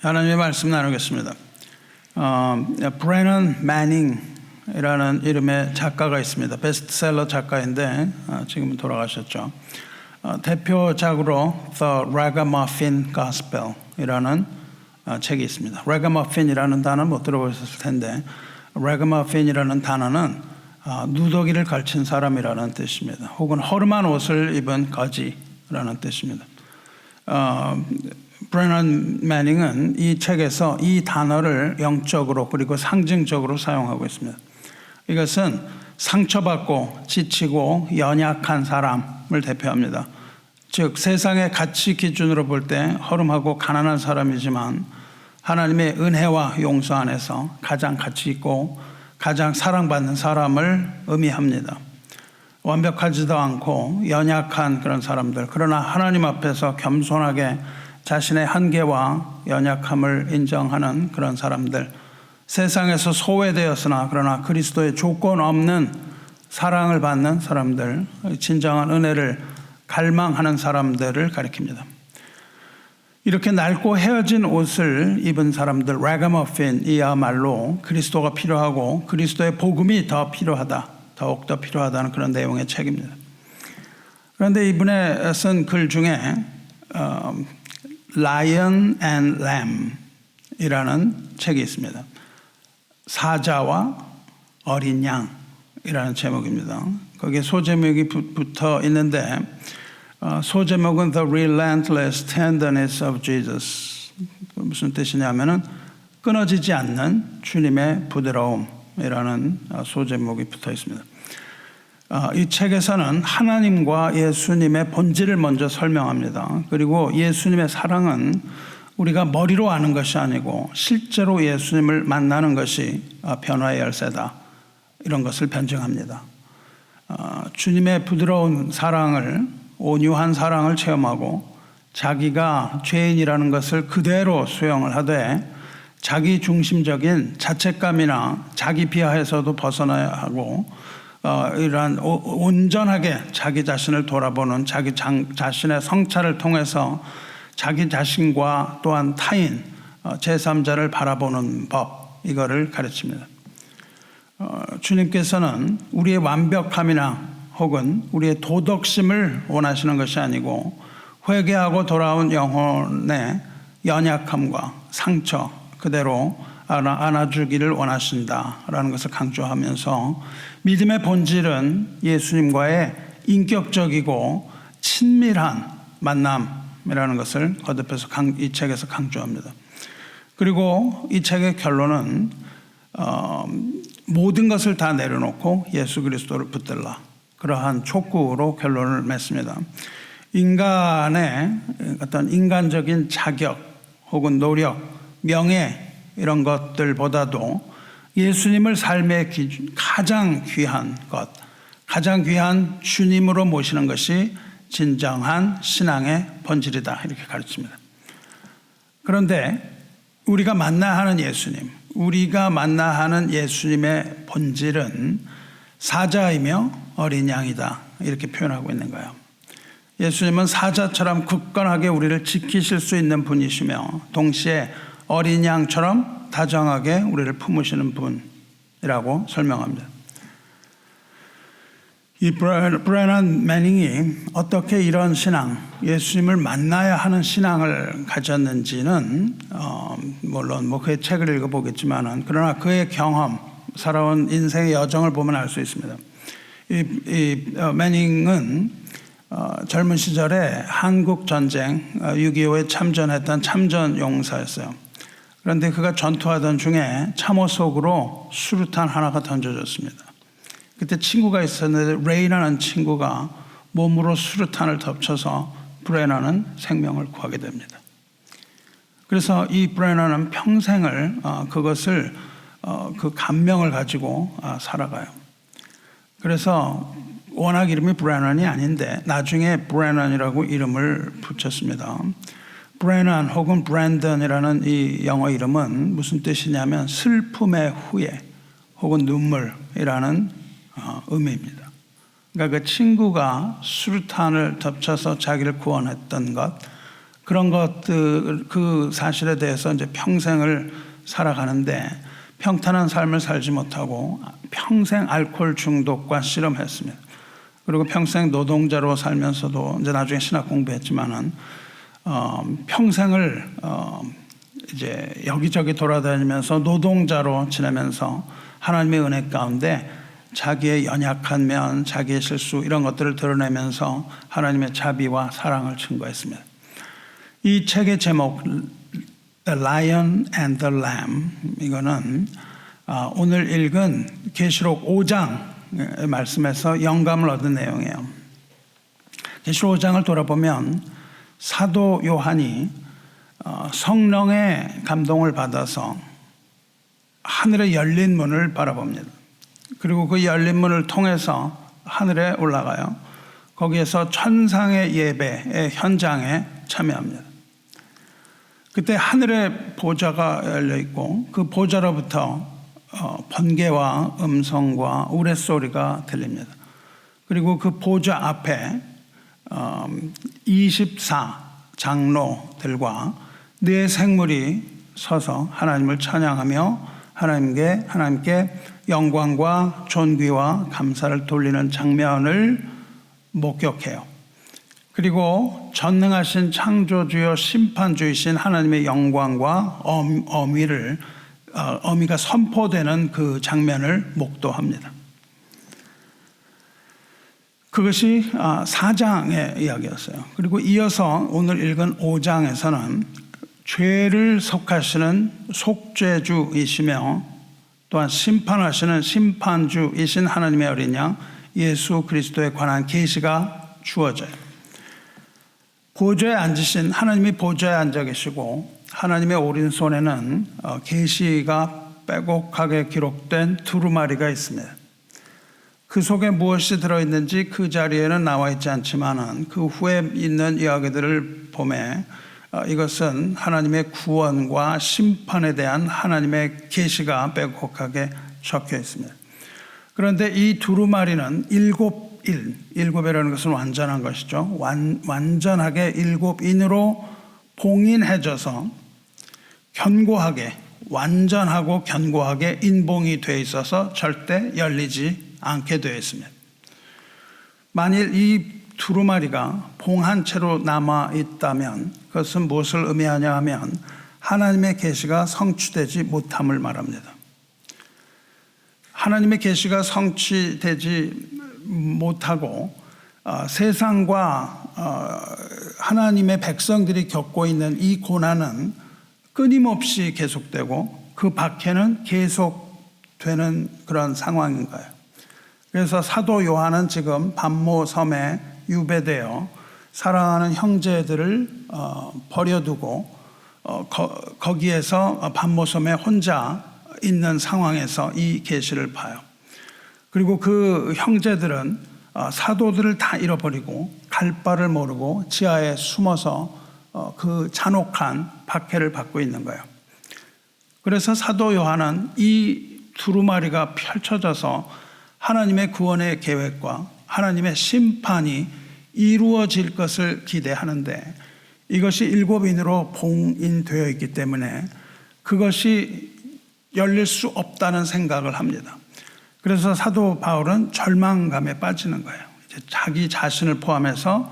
하나님의 말씀 나누겠습니다. 브래넌 매닝이라는 이름의 작가가 있습니다. 베스트셀러 작가인데 지금은 돌아가셨죠. 대표작으로 The Ragamuffin Gospel이라는 책이 있습니다. Ragamuffin 단어는 못 들어보셨을 텐데 Ragamuffin 단어는 누더기를 걸친 사람이라는 뜻입니다. 혹은 허름한 옷을 입은 거지라는 뜻입니다. 브래넌 매닝은 이 책에서 이 단어를 영적으로 그리고 상징적으로 사용하고 있습니다. 이것은 상처받고 지치고 연약한 사람을 대표합니다. 즉 세상의 가치 기준으로 볼 때 허름하고 가난한 사람이지만 하나님의 은혜와 용서 안에서 가장 가치 있고 가장 사랑받는 사람을 의미합니다. 완벽하지도 않고 연약한 그런 사람들, 그러나 하나님 앞에서 겸손하게 자신의 한계와 연약함을 인정하는 그런 사람들, 세상에서 소외되었으나 그러나 그리스도의 조건 없는 사랑을 받는 사람들, 진정한 은혜를 갈망하는 사람들을 가리킵니다. 이렇게 낡고 헤어진 옷을 입은 사람들, 라가머핀이야말로 그리스도가 필요하고 그리스도의 복음이 더 필요하다, 더욱 더 필요하다는 그런 내용의 책입니다. 그런데 이분의 쓴 글 중에 Lion and Lamb이라는 책이 있습니다. 사자와 어린 양이라는 제목입니다. 거기에 소제목이 붙어 있는데 소제목은 The Relentless Tenderness of Jesus. 무슨 뜻이냐면은 끊어지지 않는 주님의 부드러움이라는 소제목이 붙어 있습니다. 이 책에서는 하나님과 예수님의 본질을 먼저 설명합니다. 그리고 예수님의 사랑은 우리가 머리로 아는 것이 아니고 실제로 예수님을 만나는 것이 변화의 열쇠다, 이런 것을 변증합니다. 주님의 부드러운 사랑을, 온유한 사랑을 체험하고 자기가 죄인이라는 것을 그대로 수용을 하되 자기 중심적인 자책감이나 자기 비하에서도 벗어나야 하고 이러한 온전하게 자기 자신을 돌아보는 자신의 성찰을 통해서 자기 자신과 또한 타인, 제3자를 바라보는 법, 이거를 가르칩니다. 주님께서는 우리의 완벽함이나 혹은 우리의 도덕심을 원하시는 것이 아니고 회개하고 돌아온 영혼의 연약함과 상처 그대로 안아주기를 원하신다라는 것을 강조하면서 믿음의 본질은 예수님과의 인격적이고 친밀한 만남이라는 것을 거듭해서 이 책에서 강조합니다. 그리고 이 책의 결론은 모든 것을 다 내려놓고 예수 그리스도를 붙들라, 그러한 촉구로 결론을 맺습니다. 인간의 어떤 인간적인 자격 혹은 노력, 명예 이런 것들보다도 예수님을 삶의 기준, 가장 귀한 것, 가장 귀한 주님으로 모시는 것이 진정한 신앙의 본질이다, 이렇게 가르칩니다. 그런데 우리가 만나야 하는 예수님, 우리가 만나야 하는 예수님의 본질은 사자이며 어린 양이다, 이렇게 표현하고 있는 거예요. 예수님은 사자처럼 굳건하게 우리를 지키실 수 있는 분이시며 동시에 어린 양처럼 다정하게 우리를 품으시는 분이라고 설명합니다. 이 브래넌 매닝이 어떻게 이런 신앙, 예수님을 만나야 하는 신앙을 가졌는지는 물론 그의 책을 읽어보겠지만은, 그러나 그의 경험, 살아온 인생의 여정을 보면 알 수 있습니다. 이 매닝은 젊은 시절에 한국 전쟁 6.25에 참전했던 참전 용사였어요. 그런데 그가 전투하던 중에 참호 속으로 수류탄 하나가 던져졌습니다. 그때 친구가 있었는데 레이라는 친구가 몸으로 수류탄을 덮쳐서 브래넌은 생명을 구하게 됩니다. 그래서 이 브래넌은 평생을 그것을 그 감명을 가지고 살아가요. 그래서 워낙 이름이 브래넌이 아닌데 나중에 브래넌이라고 이름을 붙였습니다. 브래넌 혹은 브랜던이라는 이 영어 이름은 무슨 뜻이냐면 슬픔의 후예 혹은 눈물이라는 의미입니다. 그러니까 그 친구가 수류탄을 덮쳐서 자기를 구원했던 것, 그런 것들, 그 사실에 대해서 이제 평생을 살아가는데 평탄한 삶을 살지 못하고 평생 알코올 중독과 씨름했습니다. 그리고 평생 노동자로 살면서도 이제 나중에 신학 공부했지만은 평생을 이제 여기저기 돌아다니면서 노동자로 지내면서 하나님의 은혜 가운데 자기의 연약한 면, 자기의 실수 이런 것들을 드러내면서 하나님의 자비와 사랑을 증거했습니다. 이 책의 제목 The Lion and the Lamb, 이거는 오늘 읽은 계시록 5장의 말씀에서 영감을 얻은 내용이에요. 계시록 5장을 돌아보면 사도 요한이 성령의 감동을 받아서 하늘의 열린 문을 바라봅니다. 그리고 그 열린 문을 통해서 하늘에 올라가요. 거기에서 천상의 예배의 현장에 참여합니다. 그때 하늘의 보좌가 열려 있고 그 보좌로부터 번개와 음성과 우레소리가 들립니다. 그리고 그 보좌 앞에 24 장로들과 네 생물이 서서 하나님을 찬양하며 하나님께 영광과 존귀와 감사를 돌리는 장면을 목격해요. 그리고 전능하신 창조주여 심판주이신 하나님의 영광과 어미가 선포되는 그 장면을 목도합니다. 그것이 4장의 이야기였어요. 그리고 이어서 오늘 읽은 5장에서는 죄를 속하시는 속죄주이시며 또한 심판하시는 심판주이신 하나님의 어린 양 예수 그리스도에 관한 계시가 주어져요. 보좌에 앉으신 하나님이 보좌에 앉아 계시고 하나님의 오른손에는 계시가 빼곡하게 기록된 두루마리가 있습니다. 그 속에 무엇이 들어있는지 그 자리에는 나와 있지 않지만 그 후에 있는 이야기들을 보면 이것은 하나님의 구원과 심판에 대한 하나님의 계시가 빼곡하게 적혀 있습니다. 그런데 이 두루마리는 일곱이라는 것은 완전한 것이죠. 완전하게 일곱인으로 봉인해져서 견고하게, 완전하고 견고하게 인봉이 되어 있어서 절대 열리지 않게 되어 있습니다. 만일 이 두루마리가 봉한 채로 남아 있다면 그것은 무엇을 의미하냐 하면 하나님의 계시가 성취되지 못함을 말합니다. 하나님의 계시가 성취되지 못하고 세상과 하나님의 백성들이 겪고 있는 이 고난은 끊임없이 계속되고 그 밖에는 계속되는 그런 상황인 거예요. 그래서 사도 요한은 지금 반모섬에 유배되어 사랑하는 형제들을 버려두고 거기에서 반모섬에 혼자 있는 상황에서 이 계시를 봐요. 그리고 그 형제들은 사도들을 다 잃어버리고 갈 바를 모르고 지하에 숨어서 그 잔혹한 박해를 받고 있는 거예요. 그래서 사도 요한은 이 두루마리가 펼쳐져서 하나님의 구원의 계획과 하나님의 심판이 이루어질 것을 기대하는데 이것이 일곱인으로 봉인되어 있기 때문에 그것이 열릴 수 없다는 생각을 합니다. 그래서 사도 바울은 절망감에 빠지는 거예요. 이제 자기 자신을 포함해서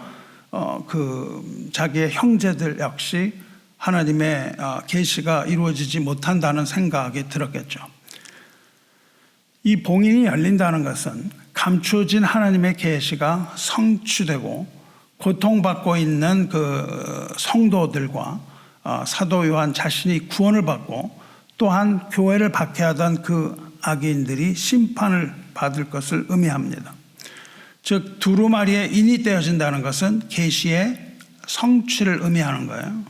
자기의 형제들 역시 하나님의 계시가 이루어지지 못한다는 생각이 들었겠죠. 이 봉인이 열린다는 것은 감추어진 하나님의 계시가 성취되고 고통받고 있는 그 성도들과 사도 요한 자신이 구원을 받고 또한 교회를 박해하던 그 악인들이 심판을 받을 것을 의미합니다. 즉 두루마리에 인이 떼어진다는 것은 계시의 성취를 의미하는 거예요.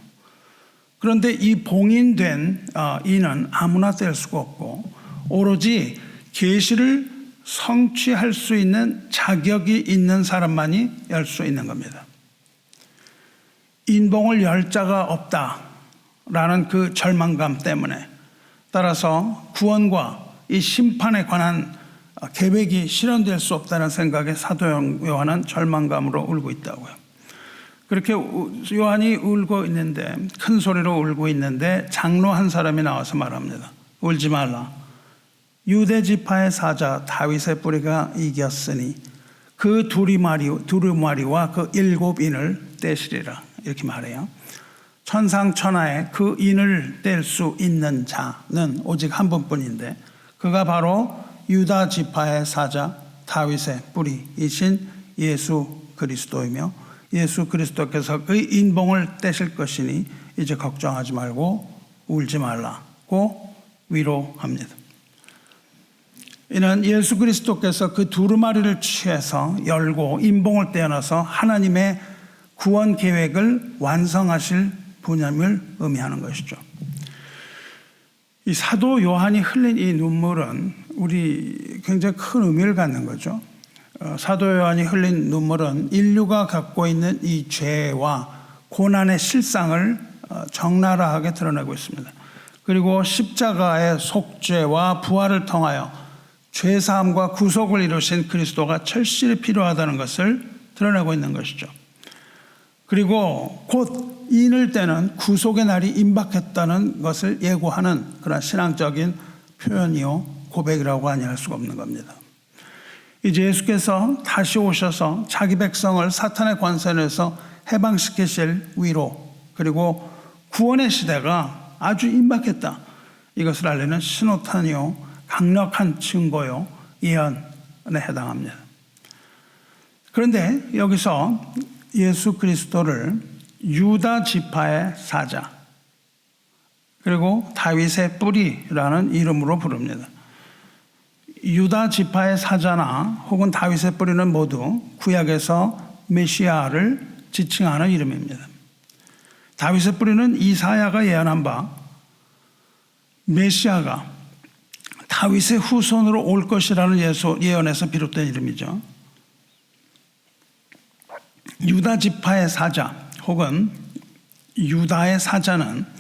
그런데 이 봉인된 인은 아무나 뗄 수가 없고 오로지 계시를 성취할 수 있는 자격이 있는 사람만이 열 수 있는 겁니다. 인봉을 열 자가 없다라는 그 절망감 때문에 따라서 구원과 이 심판에 관한 계획이 실현될 수 없다는 생각에 사도 요한은 절망감으로 울고 있다고요. 그렇게 요한이 울고 있는데, 큰 소리로 울고 있는데 장로 한 사람이 나와서 말합니다. 울지 말라. 유대 지파의 사자 다윗의 뿌리가 이겼으니 그 두루마리와 그 7인을 떼시리라. 이렇게 말해요. 천상천하에 그 인을 뗄 수 있는 자는 오직 한 분뿐인데, 그가 바로 유다 지파의 사자 다윗의 뿌리이신 예수 그리스도이며, 예수 그리스도께서 그 인봉을 떼실 것이니 이제 걱정하지 말고 울지 말라고 위로합니다. 이는 예수 그리스도께서 그 두루마리를 취해서 열고 인봉을 떼어놔서 하나님의 구원 계획을 완성하실 분임을 의미하는 것이죠. 이 사도 요한이 흘린 이 눈물은 우리 굉장히 큰 의미를 갖는 거죠. 사도 요한이 흘린 눈물은 인류가 갖고 있는 이 죄와 고난의 실상을 적나라하게 드러내고 있습니다. 그리고 십자가의 속죄와 부활을 통하여 죄사함과 구속을 이루신 그리스도가 철실히 필요하다는 것을 드러내고 있는 것이죠. 그리고 곧 인을 떼는 구속의 날이 임박했다는 것을 예고하는 그런 신앙적인 표현이요 고백이라고 아니할 수가 없는 겁니다. 이제 예수께서 다시 오셔서 자기 백성을 사탄의 권세에서 해방시키실 위로, 그리고 구원의 시대가 아주 임박했다, 이것을 알리는 신호탄이요 강력한 증거요 예언에 해당합니다. 그런데 여기서 예수 그리스도를 유다 지파의 사자 그리고 다윗의 뿌리라는 이름으로 부릅니다. 유다 지파의 사자나 혹은 다윗의 뿌리는 모두 구약에서 메시아를 지칭하는 이름입니다. 다윗의 뿌리는 이사야가 예언한 바 메시아가 다윗의 후손으로 올 것이라는 예언에서 비롯된 이름이죠. 유다 지파의 사자 혹은 유다의 사자는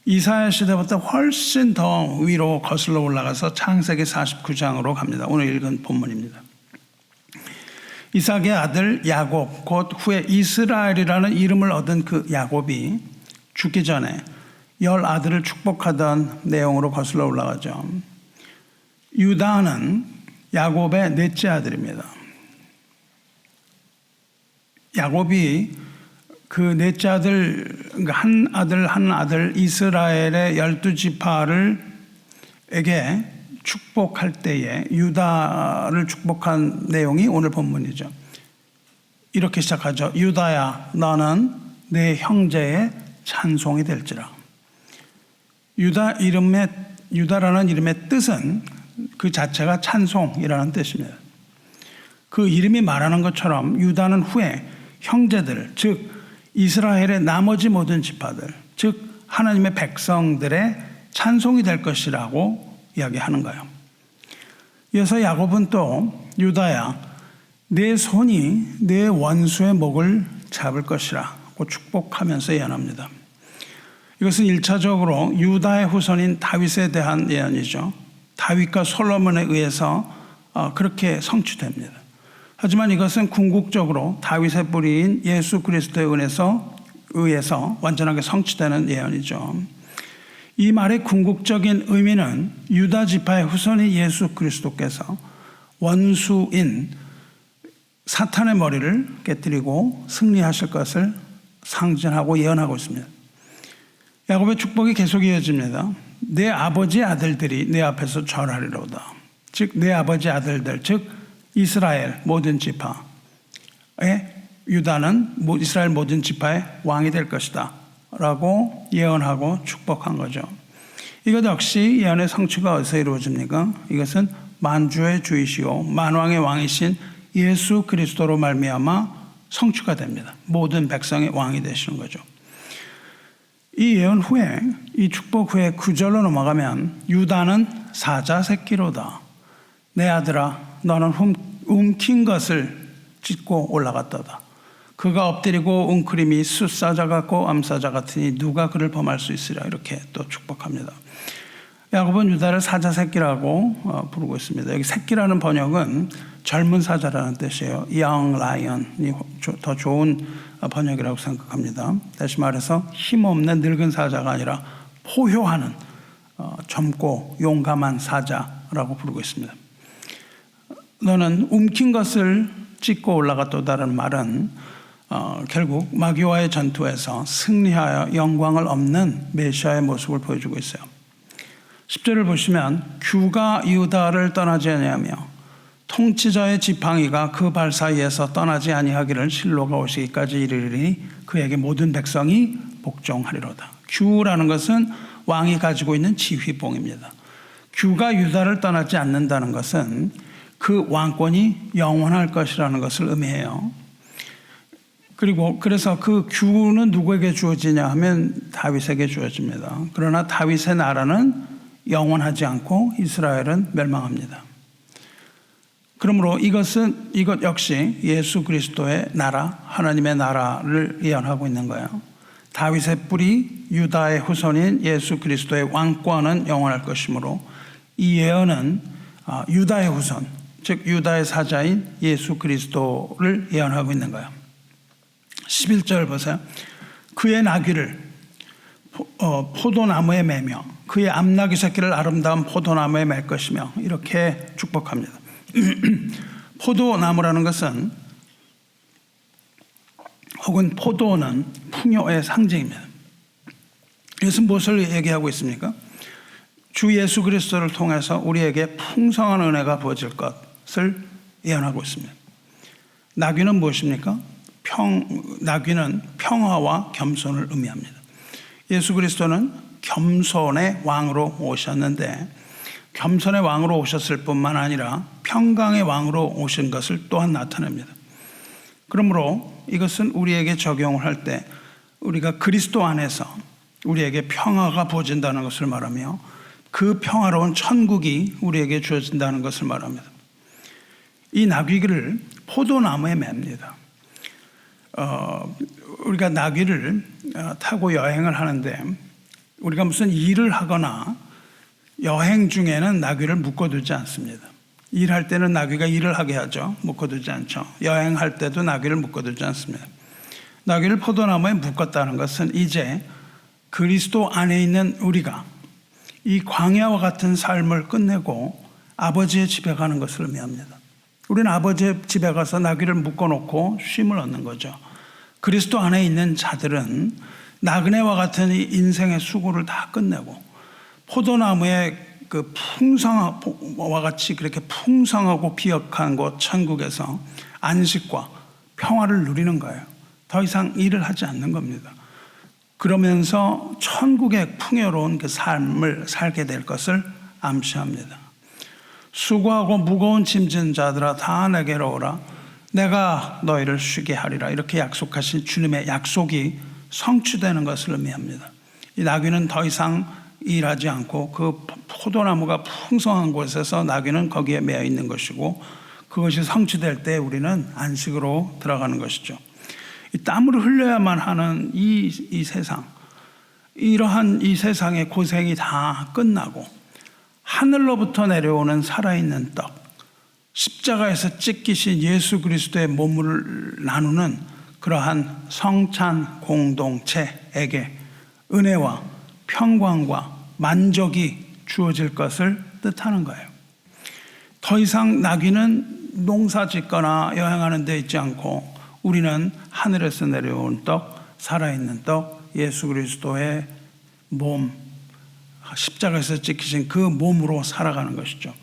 이사야 시대부터 훨씬 더 위로 거슬러 올라가서 창세기 49장으로 갑니다. 오늘 읽은 본문입니다. 이삭의 아들 야곱, 곧 후에 이스라엘이라는 이름을 얻은 그 야곱이 죽기 전에 10 아들을 축복하던 내용으로 거슬러 올라가죠. 유다는 야곱의 넷째 아들입니다. 야곱이 그 넷째 아들, 한 아들 이스라엘의 12지파를 에게 축복할 때에 유다를 축복한 내용이 오늘 본문이죠. 이렇게 시작하죠. 유다야, 너는 내 형제의 찬송이 될지라. 유다라는 이름의 뜻은 그 자체가 찬송이라는 뜻입니다. 그 이름이 말하는 것처럼 유다는 후에 형제들, 즉 이스라엘의 나머지 모든 지파들, 즉 하나님의 백성들의 찬송이 될 것이라고 이야기하는 거예요. 이어서 야곱은 또 유다야, 내 손이 내 원수의 목을 잡을 것이라고 축복하면서 예언합니다. 이것은 1차적으로 유다의 후손인 다윗에 대한 예언이죠. 다윗과 솔로몬에 의해서 그렇게 성취됩니다. 하지만 이것은 궁극적으로 다윗의 뿌리인 예수 그리스도에 의해서 완전하게 성취되는 예언이죠. 이 말의 궁극적인 의미는 유다 지파의 후손인 예수 그리스도께서 원수인 사탄의 머리를 깨뜨리고 승리하실 것을 상징하고 예언하고 있습니다. 야곱의 축복이 계속 이어집니다. 내 아버지 아들들이 내 앞에서 절하리로다. 즉 내 아버지 아들들, 즉 이스라엘 모든 지파의 유다는 이스라엘 모든 지파의 왕이 될 것이다 라고 예언하고 축복한 거죠. 이것 역시 예언의 성취가 어디서 이루어집니까? 이것은 만주의 주이시오 만왕의 왕이신 예수 그리스도로 말미암아 성취가 됩니다. 모든 백성의 왕이 되시는 거죠. 이 예언 후에, 이 축복 후에 9절로 넘어가면 유다는 사자 새끼로다. 내 아들아, 너는 움킨 것을 찢고 올라갔도다. 그가 엎드리고 웅크림이 숫사자 같고 암사자 같으니 누가 그를 범할 수 있으랴. 이렇게 또 축복합니다. 야곱은 유다를 사자 새끼라고 부르고 있습니다. 여기 새끼라는 번역은 젊은 사자라는 뜻이에요. Young lion이 더 좋은 번역이라고 생각합니다. 다시 말해서 힘없는 늙은 사자가 아니라 포효하는 젊고 용감한 사자라고 부르고 있습니다. 너는 움킨 것을 찢고 올라갔도다라는 말은 결국 마귀와의 전투에서 승리하여 영광을 얻는 메시아의 모습을 보여주고 있어요. 10절을 보시면 규가 유다를 떠나지 아니하며 통치자의 지팡이가 그 발 사이에서 떠나지 아니하기를 실로가 오시기까지 이르리니 그에게 모든 백성이 복종하리로다. 규라는 것은 왕이 가지고 있는 지휘봉입니다. 규가 유다를 떠나지 않는다는 것은 그 왕권이 영원할 것이라는 것을 의미해요. 그래서 그 규는 누구에게 주어지냐 하면 다윗에게 주어집니다. 그러나 다윗의 나라는 영원하지 않고 이스라엘은 멸망합니다. 그러므로 이것 역시 예수 그리스도의 나라, 하나님의 나라를 예언하고 있는 거예요. 다윗의 뿌리, 유다의 후손인 예수 그리스도의 왕권은 영원할 것이므로 이 예언은 유다의 후손, 즉 유다의 사자인 예수 그리스도를 예언하고 있는 거예요. 11절 보세요. 그의 나귀를 포도나무에 매며 그의 암나귀 새끼를 아름다운 포도나무에 맬 것이며 이렇게 축복합니다. 포도나무라는 것은 혹은 포도는 풍요의 상징입니다. 이것은 무엇을 얘기하고 있습니까? 주 예수 그리스도를 통해서 우리에게 풍성한 은혜가 부어질 것을 예언하고 있습니다. 나귀는 무엇입니까? 나귀는 평화와 겸손을 의미합니다. 예수 그리스도는 겸손의 왕으로 오셨는데 겸손의 왕으로 오셨을 뿐만 아니라 평강의 왕으로 오신 것을 또한 나타냅니다. 그러므로 이것은 우리에게 적용을 할 때 우리가 그리스도 안에서 우리에게 평화가 부어진다는 것을 말하며 그 평화로운 천국이 우리에게 주어진다는 것을 말합니다. 이 나귀를 포도나무에 맵니다. 우리가 나귀를 타고 여행을 하는데 우리가 무슨 일을 하거나 여행 중에는 나귀를 묶어두지 않습니다. 일할 때는 나귀가 일을 하게 하죠. 묶어두지 않죠. 여행할 때도 나귀를 묶어두지 않습니다. 나귀를 포도나무에 묶었다는 것은 이제 그리스도 안에 있는 우리가 이 광야와 같은 삶을 끝내고 아버지의 집에 가는 것을 의미합니다. 우리는 아버지의 집에 가서 나귀를 묶어놓고 쉼을 얻는 거죠. 그리스도 안에 있는 자들은 나그네와 같은 이 인생의 수고를 다 끝내고 포도나무의 그 풍성와 같이 그렇게 풍성하고 비역한 곳 천국에서 안식과 평화를 누리는 거예요. 더 이상 일을 하지 않는 겁니다. 그러면서 천국의 풍요로운 그 삶을 살게 될 것을 암시합니다. 수고하고 무거운 짐진 자들아 다 내게로 오라. 내가 너희를 쉬게 하리라. 이렇게 약속하신 주님의 약속이 성취되는 것을 의미합니다. 이 나귀는 더 이상 일하지 않고 그 포도나무가 풍성한 곳에서 나귀는 거기에 매여 있는 것이고 그것이 성취될 때 우리는 안식으로 들어가는 것이죠. 이 땀을 흘려야만 하는 이 세상, 이러한 이 세상의 고생이 다 끝나고 하늘로부터 내려오는 살아있는 떡, 십자가에서 찢기신 예수 그리스도의 몸을 나누는 그러한 성찬 공동체에게 은혜와 평강과 만족이 주어질 것을 뜻하는 거예요. 더 이상 나귀는 농사 짓거나 여행하는 데 있지 않고 우리는 하늘에서 내려온 떡, 살아있는 떡, 예수 그리스도의 몸, 십자가에서 찍히신 그 몸으로 살아가는 것이죠.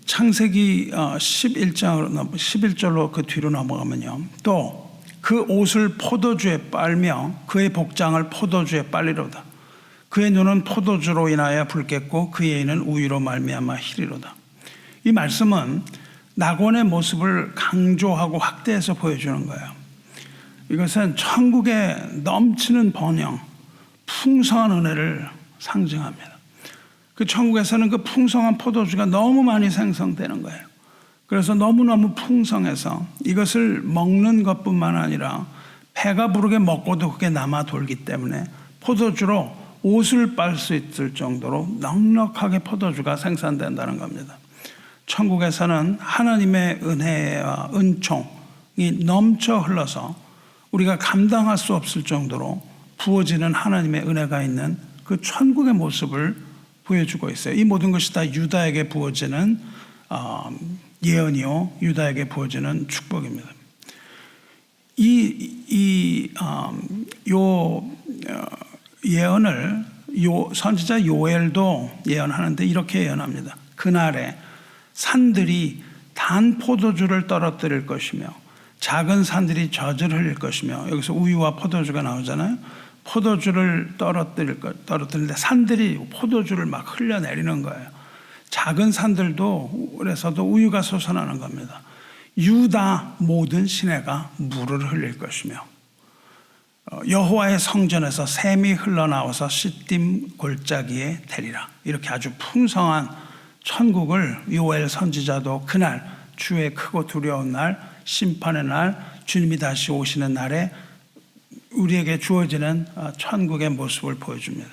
창세기 11절로 그 뒤로 넘어가면요. 또 그 옷을 포도주에 빨며 그의 복장을 포도주에 빨리로다. 그의 눈은 포도주로 인하여 붉겠고 그의 이는 우유로 말미암아 희리로다. 이 말씀은 낙원의 모습을 강조하고 확대해서 보여주는 거예요. 이것은 천국의 넘치는 번영, 풍성한 은혜를 상징합니다. 그 천국에서는 그 풍성한 포도주가 너무 많이 생성되는 거예요. 그래서 너무너무 풍성해서 이것을 먹는 것뿐만 아니라 배가 부르게 먹고도 그게 남아 돌기 때문에 포도주로 옷을 빨 수 있을 정도로 넉넉하게 포도주가 생산된다는 겁니다. 천국에서는 하나님의 은혜와 은총이 넘쳐 흘러서 우리가 감당할 수 없을 정도로 부어지는 하나님의 은혜가 있는 그 천국의 모습을 보여주고 있어요. 이 모든 것이 다 유다에게 부어지는 예언이요, 유다에게 부어지는 축복입니다. 예언을 선지자 요엘도 예언하는데 이렇게 예언합니다. 그날에 산들이 단 포도주를 떨어뜨릴 것이며 작은 산들이 젖을 흘릴 것이며, 여기서 우유와 포도주가 나오잖아요. 포도주를 떨어뜨리는데 산들이 포도주를 막 흘려내리는 거예요. 작은 산들도 그래서도 우유가 솟아나는 겁니다. 유다 모든 시내가 물을 흘릴 것이며 여호와의 성전에서 샘이 흘러나와서 시딤 골짜기에 대리라. 이렇게 아주 풍성한 천국을 요엘 선지자도 그날, 주의 크고 두려운 날, 심판의 날, 주님이 다시 오시는 날에 우리에게 주어지는 천국의 모습을 보여줍니다.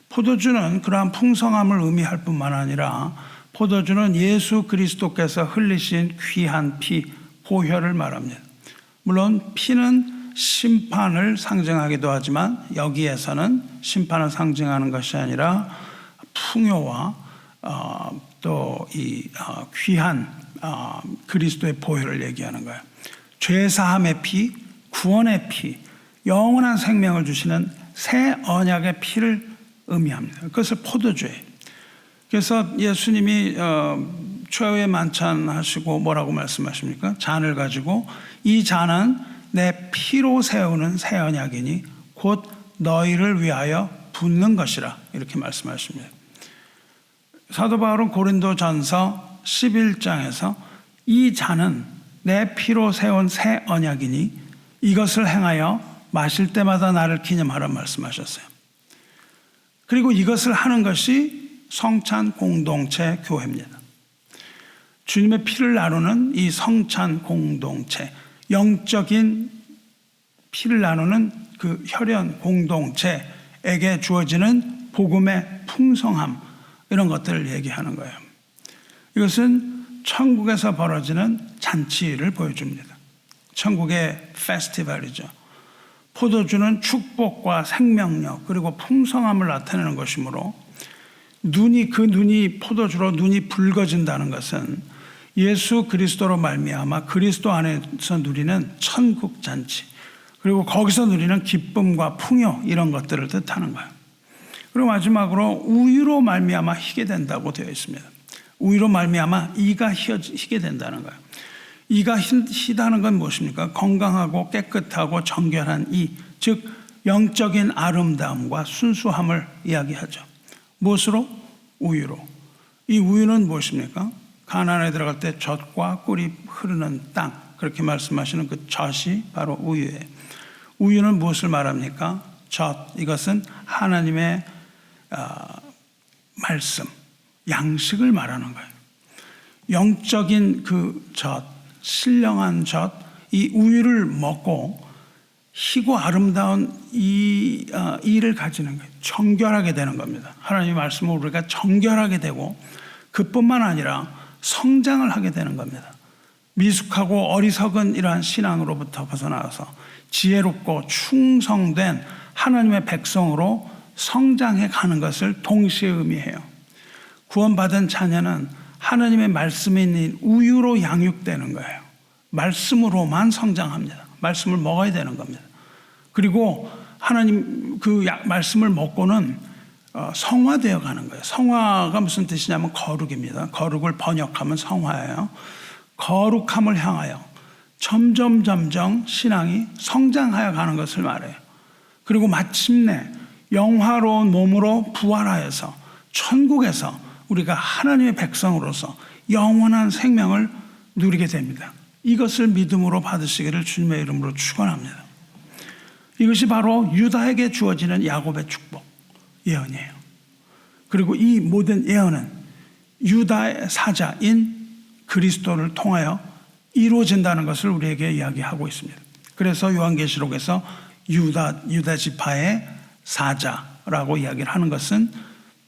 포도주는 그러한 풍성함을 의미할 뿐만 아니라 포도주는 예수 그리스도께서 흘리신 귀한 피, 보혈을 말합니다. 물론 피는 심판을 상징하기도 하지만 여기에서는 심판을 상징하는 것이 아니라 풍요와 또 이 귀한 그리스도의 보혈을 얘기하는 거예요. 죄사함의 피, 구원의 피, 영원한 생명을 주시는 새 언약의 피를 의미합니다. 그것을 포도주예요. 그래서 예수님이 최후의 만찬 하시고 뭐라고 말씀하십니까? 잔을 가지고 이 잔은 내 피로 세우는 새 언약이니 곧 너희를 위하여 붓는 것이라, 이렇게 말씀하십니다. 사도 바울은 고린도전서 11장에서 이 잔은 내 피로 세운 새 언약이니 이것을 행하여 마실 때마다 나를 기념하라 말씀하셨어요. 그리고 이것을 하는 것이 성찬 공동체 교회입니다. 주님의 피를 나누는 이 성찬 공동체, 영적인 피를 나누는 그 혈연 공동체에게 주어지는 복음의 풍성함, 이런 것들을 얘기하는 거예요. 이것은 천국에서 벌어지는 잔치를 보여줍니다. 천국의 페스티벌이죠. 포도주는 축복과 생명력 그리고 풍성함을 나타내는 것이므로 그 눈이 포도주로 눈이 붉어진다는 것은 예수 그리스도로 말미암아 그리스도 안에서 누리는 천국 잔치, 그리고 거기서 누리는 기쁨과 풍요, 이런 것들을 뜻하는 거예요. 그리고 마지막으로 우유로 말미암아 희게 된다고 되어 있습니다. 우유로 말미암아 이가 희게 된다는 거예요. 이가 희다는 건 무엇입니까? 건강하고 깨끗하고 정결한 이, 즉 영적인 아름다움과 순수함을 이야기하죠. 무엇으로? 우유로. 이 우유는 무엇입니까? 가나안에 들어갈 때 젖과 꿀이 흐르는 땅, 그렇게 말씀하시는 그 젖이 바로 우유예요. 우유는 무엇을 말합니까? 젖, 이것은 하나님의 말씀, 양식을 말하는 거예요. 영적인 그 젖, 신령한 젖, 이 우유를 먹고 희고 아름다운 이를 가지는 거예요. 정결하게 되는 겁니다. 하나님의 말씀을 우리가 정결하게 되고 그뿐만 아니라 성장을 하게 되는 겁니다. 미숙하고 어리석은 이러한 신앙으로부터 벗어나서 지혜롭고 충성된 하나님의 백성으로 성장해 가는 것을 동시에 의미해요. 구원받은 자녀는 하나님의 말씀에 있는 우유로 양육되는 거예요. 말씀으로만 성장합니다. 말씀을 먹어야 되는 겁니다. 그리고 하나님 그 말씀을 먹고는 성화되어 가는 거예요. 성화가 무슨 뜻이냐면 거룩입니다. 거룩을 번역하면 성화예요. 거룩함을 향하여 점점 신앙이 성장하여 가는 것을 말해요. 그리고 마침내 영화로운 몸으로 부활하여서 천국에서 우리가 하나님의 백성으로서 영원한 생명을 누리게 됩니다. 이것을 믿음으로 받으시기를 주님의 이름으로 축원합니다. 이것이 바로 유다에게 주어지는 야곱의 축복 예언이에요. 그리고 이 모든 예언은 유다의 사자인 그리스도를 통하여 이루어진다는 것을 우리에게 이야기하고 있습니다. 그래서 요한계시록에서 유다 지파의 사자라고 이야기를 하는 것은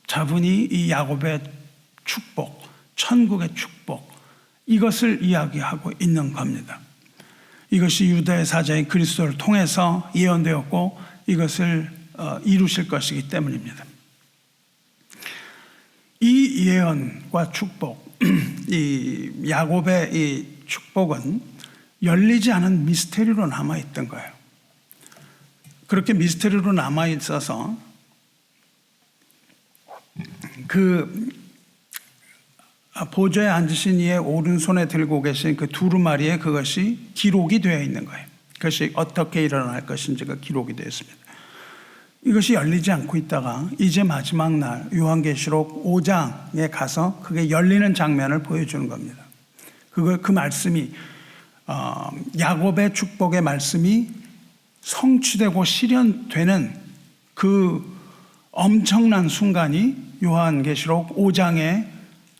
저분이 이 야곱의 축복, 천국의 축복, 이것을 이야기하고 있는 겁니다. 이것이 유다의 사자인 그리스도를 통해서 예언되었고 이것을 이루실 것이기 때문입니다. 이 예언과 축복, 이 야곱의 이 축복은 열리지 않은 미스테리로 남아있던 거예요. 그렇게 미스테리로 남아있어서 그 보좌에 앉으신 이의 오른손에 들고 계신 그 두루마리에 그것이 기록이 되어 있는 거예요. 그것이 어떻게 일어날 것인지가 기록이 되어 있습니다. 이것이 열리지 않고 있다가 이제 마지막 날 요한계시록 5장에 가서 그게 열리는 장면을 보여주는 겁니다. 그 말씀이 야곱의 축복의 말씀이 성취되고 실현되는 그 엄청난 순간이 요한계시록 5장의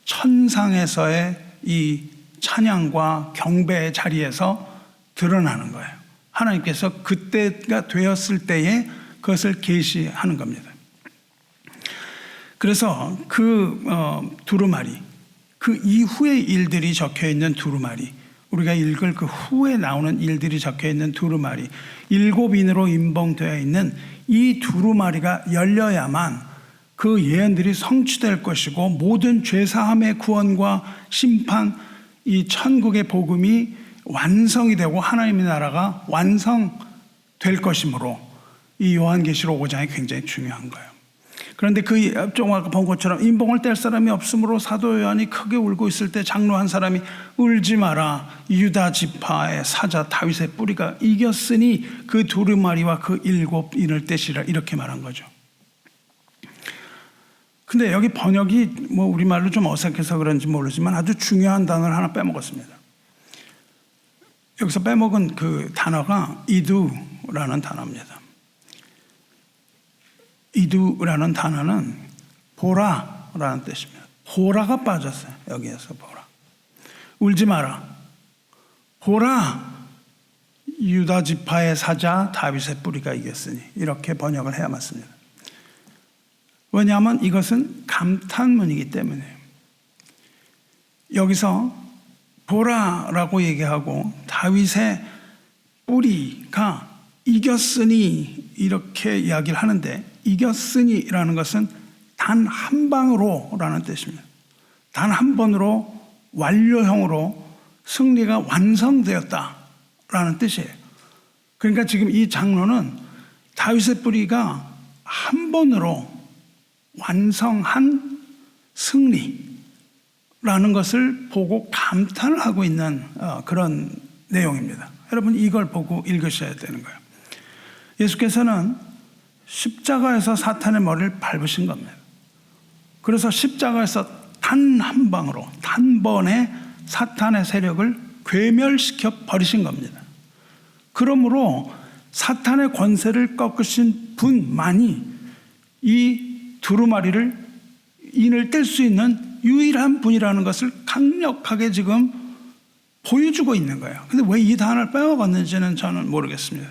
천상에서의 이 찬양과 경배의 자리에서 드러나는 거예요. 하나님께서 그때가 되었을 때에 그것을 계시하는 겁니다. 그래서 그 두루마리, 그 이후의 일들이 적혀 있는 두루마리, 우리가 읽을 그 후에 나오는 일들이 적혀 있는 두루마리, 7인으로 인봉되어 있는 이 두루마리가 열려야만 그 예언들이 성취될 것이고 모든 죄사함의 구원과 심판, 이 천국의 복음이 완성이 되고 하나님의 나라가 완성될 것이므로 이 요한계시록 5장이 굉장히 중요한 거예요. 그런데 좀 아까 본 것처럼 인봉을 뗄 사람이 없으므로 사도 요한이 크게 울고 있을 때 장로 한 사람이 울지 마라, 유다 지파의 사자 다윗의 뿌리가 이겼으니 그 두루마리와 그 7인을 떼시라, 이렇게 말한 거죠. 근데 여기 번역이 우리말로 좀 어색해서 그런지 모르지만 아주 중요한 단어를 하나 빼먹었습니다. 여기서 빼먹은 그 단어가 이두라는 단어입니다. 이두라는 단어는 보라라는 뜻입니다. 보라가 빠졌어요. 여기에서 보라. 울지 마라. 보라. 유다 지파의 사자 다윗의 뿌리가 이겼으니, 이렇게 번역을 해야 맞습니다. 왜냐하면 이것은 감탄문이기 때문에요. 여기서 보라라고 얘기하고 다윗의 뿌리가 이겼으니 이렇게 이야기를 하는데, 이겼으니라는 것은 단 한 방으로라는 뜻입니다. 단 한 번으로 완료형으로 승리가 완성되었다라는 뜻이에요. 그러니까 지금 이 장로는 다윗의 뿌리가 한 번으로 완성한 승리라는 것을 보고 감탄을 하고 있는 그런 내용입니다. 여러분, 이걸 보고 읽으셔야 되는 거예요. 예수께서는 십자가에서 사탄의 머리를 밟으신 겁니다. 그래서 십자가에서 단 한 방으로, 단번에 사탄의 세력을 괴멸시켜 버리신 겁니다. 그러므로 사탄의 권세를 꺾으신 분만이 이 두루마리를, 인을 뗄 수 있는 유일한 분이라는 것을 강력하게 지금 보여주고 있는 거예요. 근데 왜 이 단어를 빼먹었는지는 저는 모르겠습니다.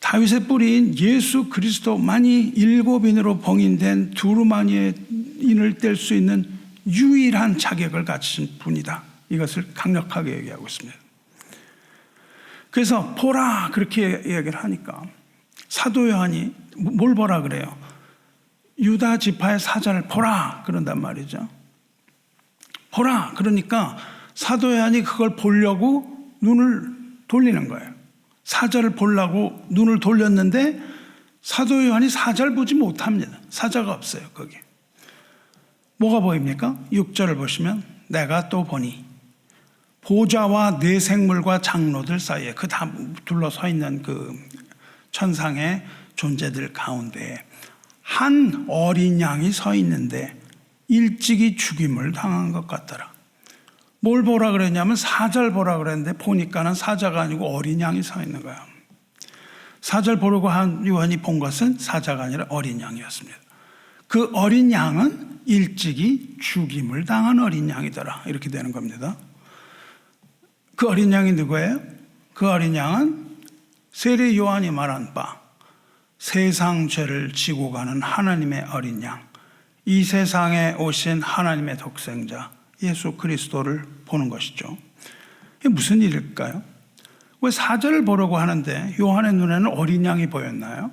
다윗의 뿌리인 예수 그리스도만이 7인으로 봉인된 두루마리의 인을 뗄 수 있는 유일한 자격을 갖추신 분이다. 이것을 강력하게 얘기하고 있습니다. 그래서 보라, 그렇게 얘기를 하니까 사도 요한이 뭘 보라 그래요? 유다 지파의 사자를 보라 그런단 말이죠. 보라 그러니까 사도 요한이 그걸 보려고 눈을 돌리는 거예요. 사자를 보려고 눈을 돌렸는데 사도 요한이 사자를 보지 못합니다. 사자가 없어요. 거기 뭐가 보입니까? 6절을 보시면 내가 또 보니 보좌와 네 생물과 장로들 사이에, 그 다 둘러서 있는 그 천상의 존재들 가운데 한 어린 양이 서 있는데 일찍이 죽임을 당한 것 같더라. 뭘 보라 그랬냐면 사자를 보라 그랬는데 보니까는 사자가 아니고 어린 양이 서 있는 거야. 사자를 보려고 한 요한이 본 것은 사자가 아니라 어린 양이었습니다. 그 어린 양은 일찍이 죽임을 당한 어린 양이더라. 이렇게 되는 겁니다. 그 어린 양이 누구예요? 그 어린 양은 세례 요한이 말한 바 세상 죄를 지고 가는 하나님의 어린 양, 이 세상에 오신 하나님의 독생자 예수 그리스도를 보는 것이죠. 이게 무슨 일일까요? 왜 사자를 보려고 하는데 요한의 눈에는 어린 양이 보였나요?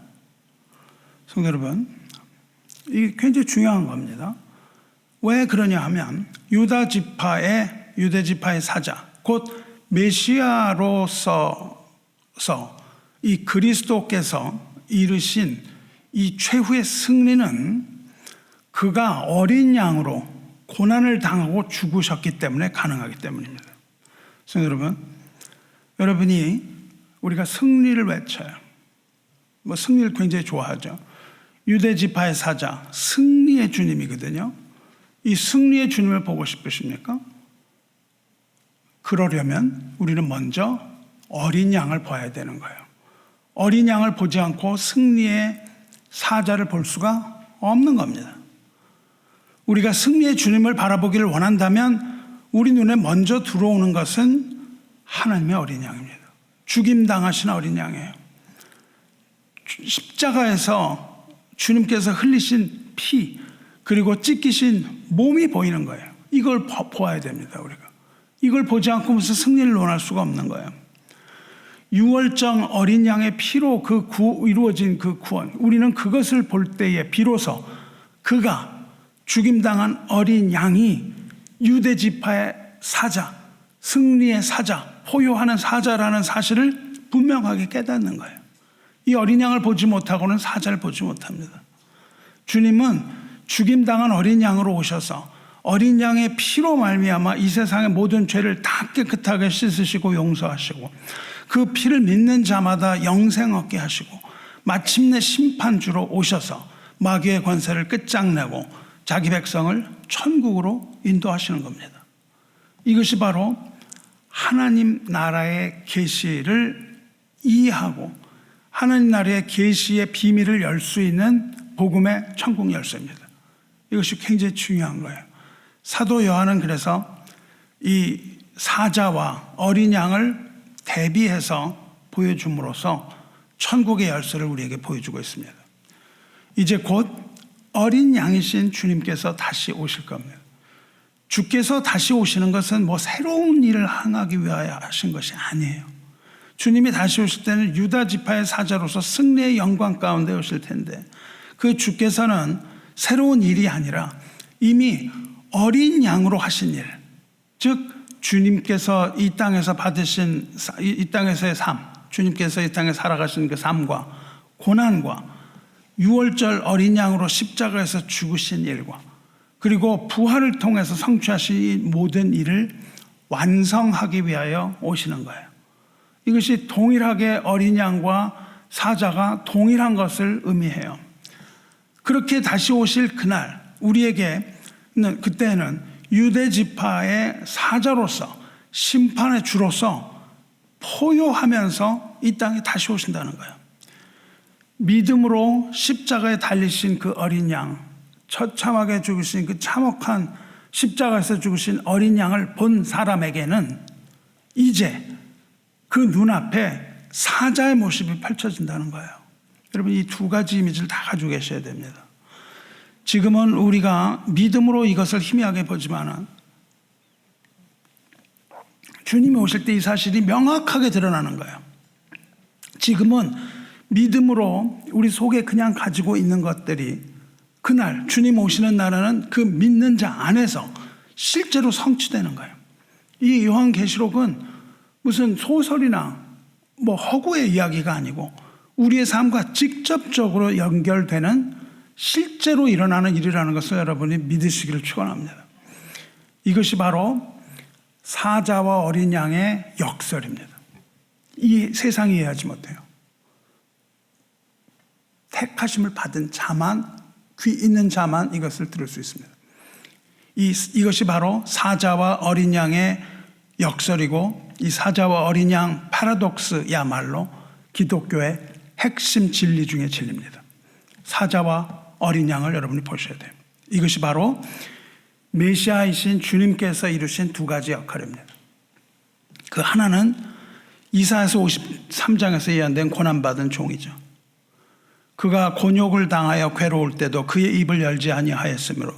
성도 여러분, 이게 굉장히 중요한 겁니다. 왜 그러냐 하면 유대 지파의 사자, 곧 메시아로서 이 그리스도께서 이루신 이 최후의 승리는 그가 어린 양으로 고난을 당하고 죽으셨기 때문에 가능하기 때문입니다. 성도 여러분, 여러분이 우리가 승리를 외쳐요. 승리를 굉장히 좋아하죠. 유대 지파의 사자, 승리의 주님이거든요. 이 승리의 주님을 보고 싶으십니까? 그러려면 우리는 먼저 어린 양을 봐야 되는 거예요. 어린 양을 보지 않고 승리의 사자를 볼 수가 없는 겁니다. 우리가 승리의 주님을 바라보기를 원한다면 우리 눈에 먼저 들어오는 것은 하나님의 어린 양입니다. 죽임당하신 어린 양이에요. 십자가에서 주님께서 흘리신 피, 그리고 찢기신 몸이 보이는 거예요. 이걸 보아야 됩니다, 우리가. 이걸 보지 않고 무슨 승리를 논할 수가 없는 거예요. 유월절 어린 양의 피로 이루어진 그 구원, 우리는 그것을 볼 때에 비로소 그가 죽임당한 어린 양이 유대 지파의 사자, 승리의 사자, 포효하는 사자라는 사실을 분명하게 깨닫는 거예요. 이 어린 양을 보지 못하고는 사자를 보지 못합니다. 주님은 죽임당한 어린 양으로 오셔서 어린 양의 피로 말미암아 이 세상의 모든 죄를 다 깨끗하게 씻으시고 용서하시고 그 피를 믿는 자마다 영생 얻게 하시고 마침내 심판주로 오셔서 마귀의 권세를 끝장내고 자기 백성을 천국으로 인도하시는 겁니다. 이것이 바로 하나님 나라의 계시를 이해하고 하나님 나라의 계시의 비밀을 열 수 있는 복음의 천국 열쇠입니다. 이것이 굉장히 중요한 거예요. 사도 요한은 그래서 이 사자와 어린 양을 대비해서 보여줌으로써 천국의 열쇠를 우리에게 보여주고 있습니다. 이제 곧 어린 양이신 주님께서 다시 오실 겁니다. 주께서 다시 오시는 것은 새로운 일을 행하기 위하여 하신 것이 아니에요. 주님이 다시 오실 때는 유다 지파의 사자로서 승리의 영광 가운데 오실 텐데 그 주께서는 새로운 일이 아니라 이미 어린 양으로 하신 일, 즉 주님께서 이 땅에서 받으신 이 땅에서의 삶, 주님께서 이 땅에 살아가신 그 삶과 고난과 유월절 어린 양으로 십자가에서 죽으신 일과 그리고 부활을 통해서 성취하신 이 모든 일을 완성하기 위하여 오시는 거예요. 이것이 동일하게 어린 양과 사자가 동일한 것을 의미해요. 그렇게 다시 오실 그날 우리에게는 그때는 유대 지파의 사자로서 심판의 주로서 포효하면서 이 땅에 다시 오신다는 거예요. 믿음으로 십자가에 달리신 그 어린 양, 처참하게 죽으신 그 참혹한 십자가에서 죽으신 어린 양을 본 사람에게는 이제 그 눈앞에 사자의 모습이 펼쳐진다는 거예요. 여러분 이 두 가지 이미지를 다 가지고 계셔야 됩니다. 지금은 우리가 믿음으로 이것을 희미하게 보지만은 주님이 오실 때 이 사실이 명확하게 드러나는 거예요. 지금은 믿음으로 우리 속에 그냥 가지고 있는 것들이 그날 주님 오시는 날에는 그 믿는 자 안에서 실제로 성취되는 거예요. 이 요한계시록은 무슨 소설이나 허구의 이야기가 아니고 우리의 삶과 직접적으로 연결되는 실제로 일어나는 일이라는 것을 여러분이 믿으시기를 축원합니다. 이것이 바로 사자와 어린 양의 역설입니다. 이 세상이 이해하지 못해요. 택하심을 받은 자만, 귀 있는 자만 이것을 들을 수 있습니다. 이것이 바로 사자와 어린 양의 역설이고 이 사자와 어린 양 파라독스야말로 기독교의 핵심 진리 중의 진리입니다. 사자와 어린 양을 여러분이 보셔야 돼요. 이것이 바로 메시아이신 주님께서 이루신 두 가지 역할입니다. 그 하나는 이사야서 53장에서 예언된 고난받은 종이죠. 그가 곤욕을 당하여 괴로울 때도 그의 입을 열지 아니하였으므로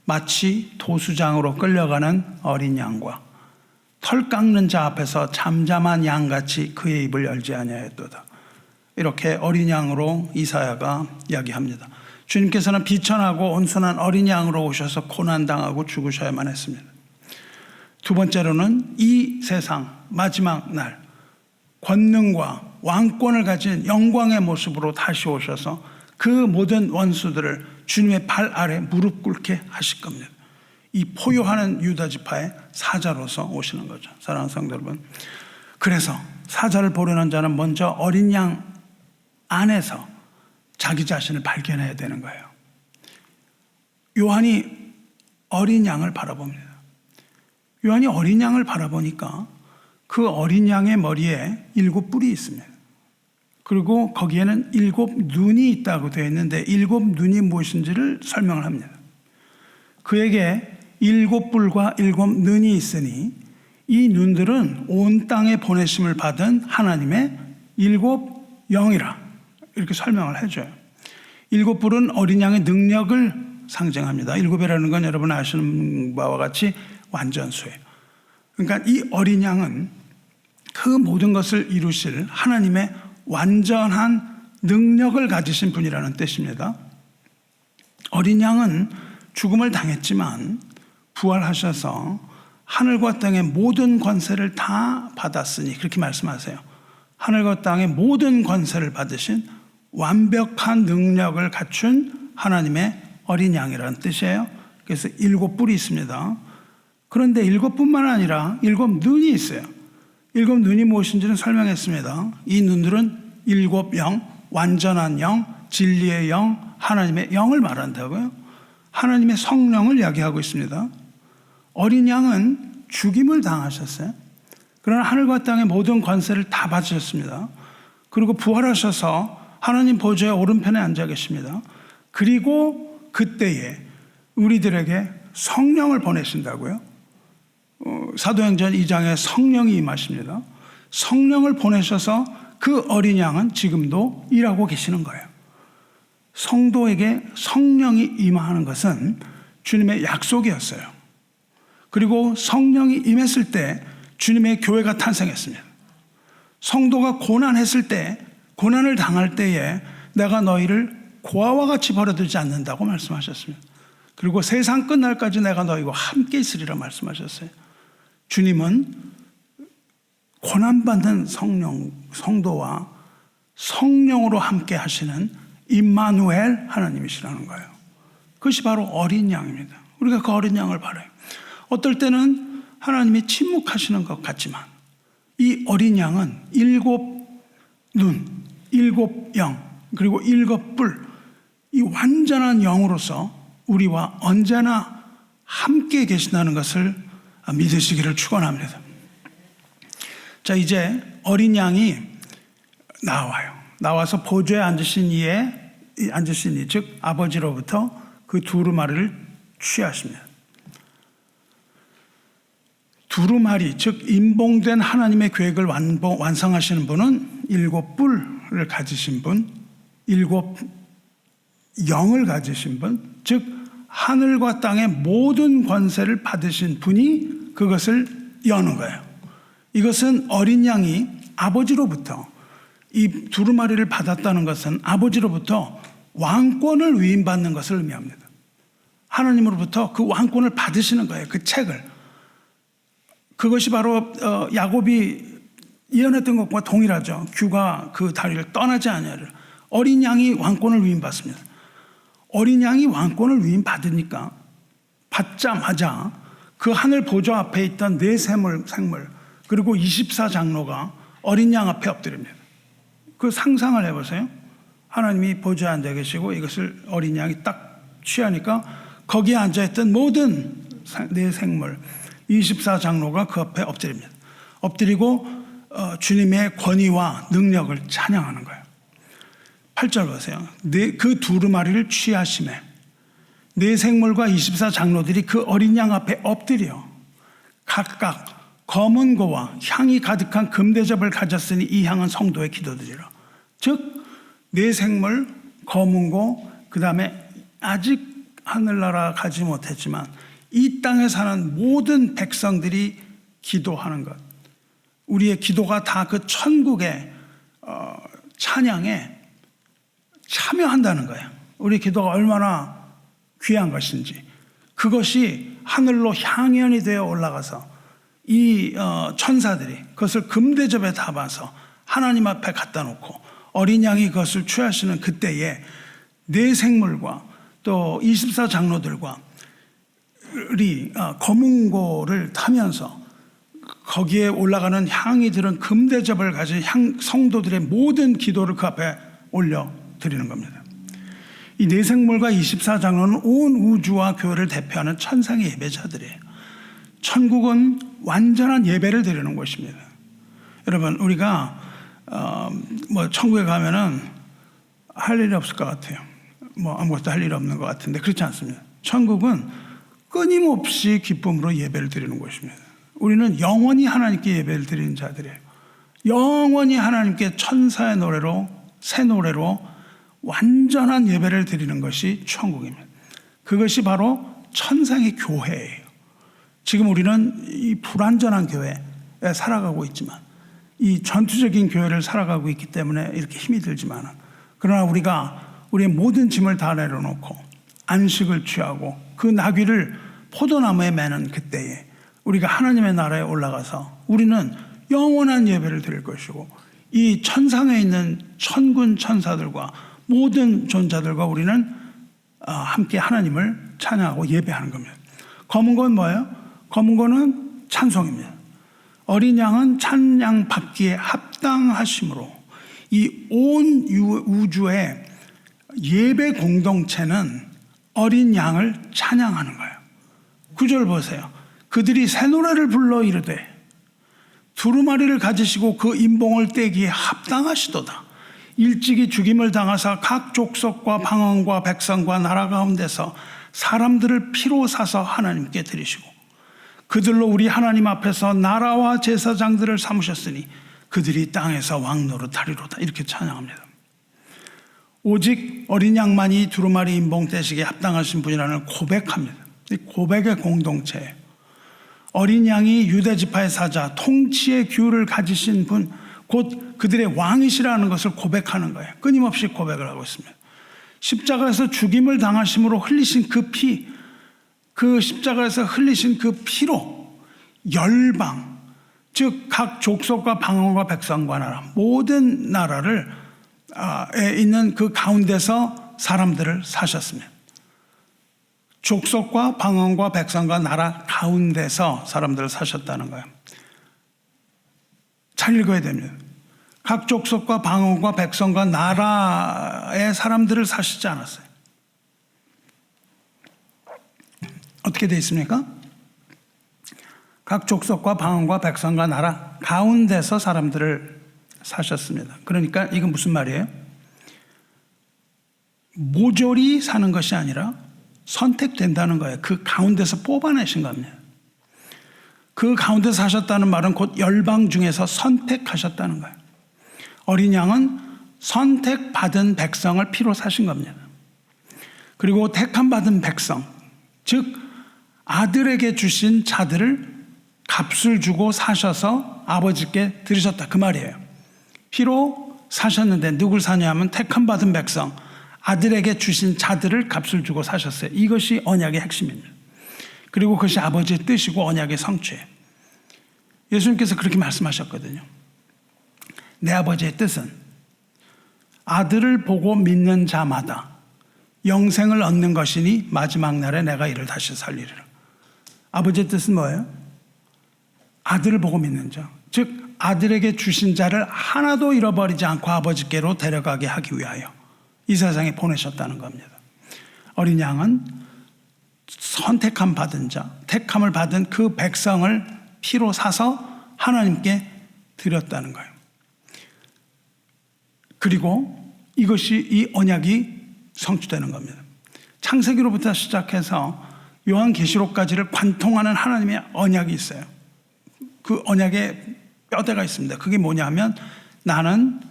마치 도수장으로 끌려가는 어린 양과 털 깎는 자 앞에서 잠잠한 양같이 그의 입을 열지 아니하였도다. 이렇게 어린 양으로 이사야가 이야기합니다. 주님께서는 비천하고 온순한 어린 양으로 오셔서 고난당하고 죽으셔야만 했습니다. 두 번째로는 이 세상 마지막 날 권능과 왕권을 가진 영광의 모습으로 다시 오셔서 그 모든 원수들을 주님의 발 아래 무릎 꿇게 하실 겁니다. 이 포효하는 유다 지파의 사자로서 오시는 거죠. 사랑하는 성도 여러분, 그래서 사자를 보려는 자는 먼저 어린 양 안에서 자기 자신을 발견해야 되는 거예요. 요한이 어린 양을 바라봅니다. 요한이 어린 양을 바라보니까 그 어린 양의 머리에 7 뿔이 있습니다. 그리고 거기에는 7 눈이 있다고 되어 있는데 7 눈이 무엇인지를 설명을 합니다. 그에게 7 뿔과 7 눈이 있으니 이 눈들은 온 땅에 보내심을 받은 하나님의 7 영이라, 이렇게 설명을 해줘요. 7 뿔은 어린 양의 능력을 상징합니다. 7이라는 건 여러분 아시는 바와 같이 완전수예요. 그러니까 이 어린 양은 그 모든 것을 이루실 하나님의 완전한 능력을 가지신 분이라는 뜻입니다. 어린 양은 죽음을 당했지만 부활하셔서 하늘과 땅의 모든 권세를 다 받았으니, 그렇게 말씀하세요. 하늘과 땅의 모든 권세를 받으신 완벽한 능력을 갖춘 하나님의 어린 양이라는 뜻이에요. 그래서 7 뿔이 있습니다. 그런데 7뿐만 아니라 7 눈이 있어요. 7 눈이 무엇인지는 설명했습니다. 이 눈들은 7 영, 완전한 영, 진리의 영, 하나님의 영을 말한다고요. 하나님의 성령을 이야기하고 있습니다. 어린 양은 죽임을 당하셨어요. 그러나 하늘과 땅의 모든 권세를 다 받으셨습니다. 그리고 부활하셔서 하나님 보좌의 오른편에 앉아 계십니다. 그리고 그때에 우리들에게 성령을 보내신다고요. 사도행전 2장에 성령이 임하십니다. 성령을 보내셔서 그 어린 양은 지금도 일하고 계시는 거예요. 성도에게 성령이 임하는 것은 주님의 약속이었어요. 그리고 성령이 임했을 때 주님의 교회가 탄생했습니다. 성도가 고난했을 때, 고난을 당할 때에 내가 너희를 고아와 같이 버려두지 않는다고 말씀하셨습니다. 그리고 세상 끝날까지 내가 너희와 함께 있으리라 말씀하셨어요. 주님은 고난받는 성도와 성령으로 함께 하시는 임마누엘 하나님이시라는 거예요. 그것이 바로 어린 양입니다. 우리가 그 어린 양을 바라요. 어떨 때는 하나님이 침묵하시는 것 같지만 이 어린 양은 7 눈, 7 영, 그리고 7 뿔, 이 완전한 영으로서 우리와 언제나 함께 계신다는 것을 믿으시기를 축원합니다. 자, 이제 어린 양이 나와서 보좌에 앉으신 이, 즉 아버지로부터 그 두루마리를 취하십니다. 두루마리, 즉 임봉된 하나님의 계획을 완성하시는 분은 7 뿔을 가지신 분, 7 영을 가지신 분, 즉 하늘과 땅의 모든 권세를 받으신 분이 그것을 여는 거예요. 이것은 어린 양이 아버지로부터, 이 두루마리를 받았다는 것은 아버지로부터 왕권을 위임받는 것을 의미합니다. 하나님으로부터 그 왕권을 받으시는 거예요. 그 책을. 그것이 바로 야곱이 예언했던 것과 동일하죠. 규가 그 다리를 떠나지 아니하리라. 어린 양이 왕권을 위임받습니다. 어린 양이 왕권을 위임받으니까 받자마자 그 하늘 보좌 앞에 있던 4 생물 그리고 24장로가 어린 양 앞에 엎드립니다. 그 상상을 해보세요. 하나님이 보좌에 앉아 계시고 이것을 어린 양이 딱 취하니까 거기에 앉아있던 모든 4 생물 24장로가 그 앞에 엎드립니다. 엎드리고 주님의 권위와 능력을 찬양하는 거예요. 8절 보세요. 그 두루마리를 취하심에 4 생물과 24장로들이 그 어린 양 앞에 엎드려 각각 검은 고와 향이 가득한 금대접을 가졌으니 이 향은 성도의 기도드리라. 즉 4 생물, 검은 고, 그 다음에 아직 하늘나라 가지 못했지만 이 땅에 사는 모든 백성들이 기도하는 것, 우리의 기도가 다 그 천국의 찬양에 참여한다는 거예요. 우리 기도가 얼마나 귀한 것인지, 그것이 하늘로 향연이 되어 올라가서 이 천사들이 그것을 금대접에 담아서 하나님 앞에 갖다 놓고 어린 양이 그것을 취하시는 그때에 네 생물과 또 24장로들과 검은고를 타면서 거기에 올라가는 향이 들은 금대접을 가진 성도들의 모든 기도를 그 앞에 올려드리는 겁니다. 이 네 생물과 24장로는 온 우주와 교회를 대표하는 천상의 예배자들이에요. 천국은 완전한 예배를 드리는 곳입니다. 여러분, 우리가 천국에 가면은 할 일이 없을 것 같아요. 아무것도 할 일이 없는 것 같은데 그렇지 않습니다. 천국은 끊임없이 기쁨으로 예배를 드리는 곳입니다. 우리는 영원히 하나님께 예배를 드리는 자들이에요. 영원히 하나님께 천사의 노래로, 새 노래로 완전한 예배를 드리는 것이 천국입니다. 그것이 바로 천상의 교회예요. 지금 우리는 이 불완전한 교회에 살아가고 있지만, 이 전투적인 교회를 살아가고 있기 때문에 이렇게 힘이 들지만, 그러나 우리가 우리의 모든 짐을 다 내려놓고 안식을 취하고 그 나귀를 포도나무에 매는 그때에 우리가 하나님의 나라에 올라가서 우리는 영원한 예배를 드릴 것이고, 이 천상에 있는 천군 천사들과 모든 존재들과 우리는 함께 하나님을 찬양하고 예배하는 겁니다. 검은 건 뭐예요? 검은 거는 찬송입니다. 어린 양은 찬양 받기에 합당하심으로 이 온 우주의 예배 공동체는 어린 양을 찬양하는 거예요. 9절 보세요. 그들이 새 노래를 불러 이르되 두루마리를 가지시고 그 인봉을 떼기에 합당하시도다. 일찍이 죽임을 당하사 각 족속과 방언과 백성과 나라 가운데서 사람들을 피로 사서 하나님께 드리시고 그들로 우리 하나님 앞에서 나라와 제사장들을 삼으셨으니 그들이 땅에서 왕노릇하리로다. 이렇게 찬양합니다. 오직 어린 양만이 두루마리 인봉 떼시기에 합당하신 분이라는 고백합니다. 이 고백의 공동체예요. 어린 양이 유대 지파의 사자, 통치의 규를 가지신 분, 곧 그들의 왕이시라는 것을 고백하는 거예요. 끊임없이 고백을 하고 있습니다. 십자가에서 죽임을 당하심으로 흘리신 그 피, 그 십자가에서 흘리신 그 피로 열방, 즉 각 족속과 방언과 백성과 나라, 모든 나라를 에 있는 그 가운데서 사람들을 사셨습니다. 족속과 방언과 백성과 나라 가운데서 사람들을 사셨다는 거예요. 잘 읽어야 됩니다. 각 족속과 방언과 백성과 나라의 사람들을 사시지 않았어요. 어떻게 되어 있습니까? 각 족속과 방언과 백성과 나라 가운데서 사람들을 사셨습니다. 그러니까 이건 무슨 말이에요? 모조리 사는 것이 아니라 선택된다는 거예요. 그 가운데서 뽑아내신 겁니다. 그 가운데 사셨다는 말은 곧 열방 중에서 선택하셨다는 거예요. 어린 양은 선택받은 백성을 피로 사신 겁니다. 그리고 택함받은 백성, 즉 아들에게 주신 자들을 값을 주고 사셔서 아버지께 드리셨다, 그 말이에요. 피로 사셨는데 누굴 사냐 하면 택함받은 백성, 아들에게 주신 자들을 값을 주고 사셨어요. 이것이 언약의 핵심입니다. 그리고 그것이 아버지의 뜻이고 언약의 성취예요. 예수님께서 그렇게 말씀하셨거든요. 내 아버지의 뜻은 아들을 보고 믿는 자마다 영생을 얻는 것이니 마지막 날에 내가 이를 다시 살리리라. 아버지의 뜻은 뭐예요? 아들을 보고 믿는 자, 즉 아들에게 주신 자를 하나도 잃어버리지 않고 아버지께로 데려가게 하기 위하여 이 세상에 보내셨다는 겁니다. 어린 양은 선택함 받은 자, 택함을 받은 그 백성을 피로 사서 하나님께 드렸다는 거예요. 그리고 이것이, 이 언약이 성취되는 겁니다. 창세기로부터 시작해서 요한계시록까지를 관통하는 하나님의 언약이 있어요. 그 언약에 뼈대가 있습니다. 그게 뭐냐면 나는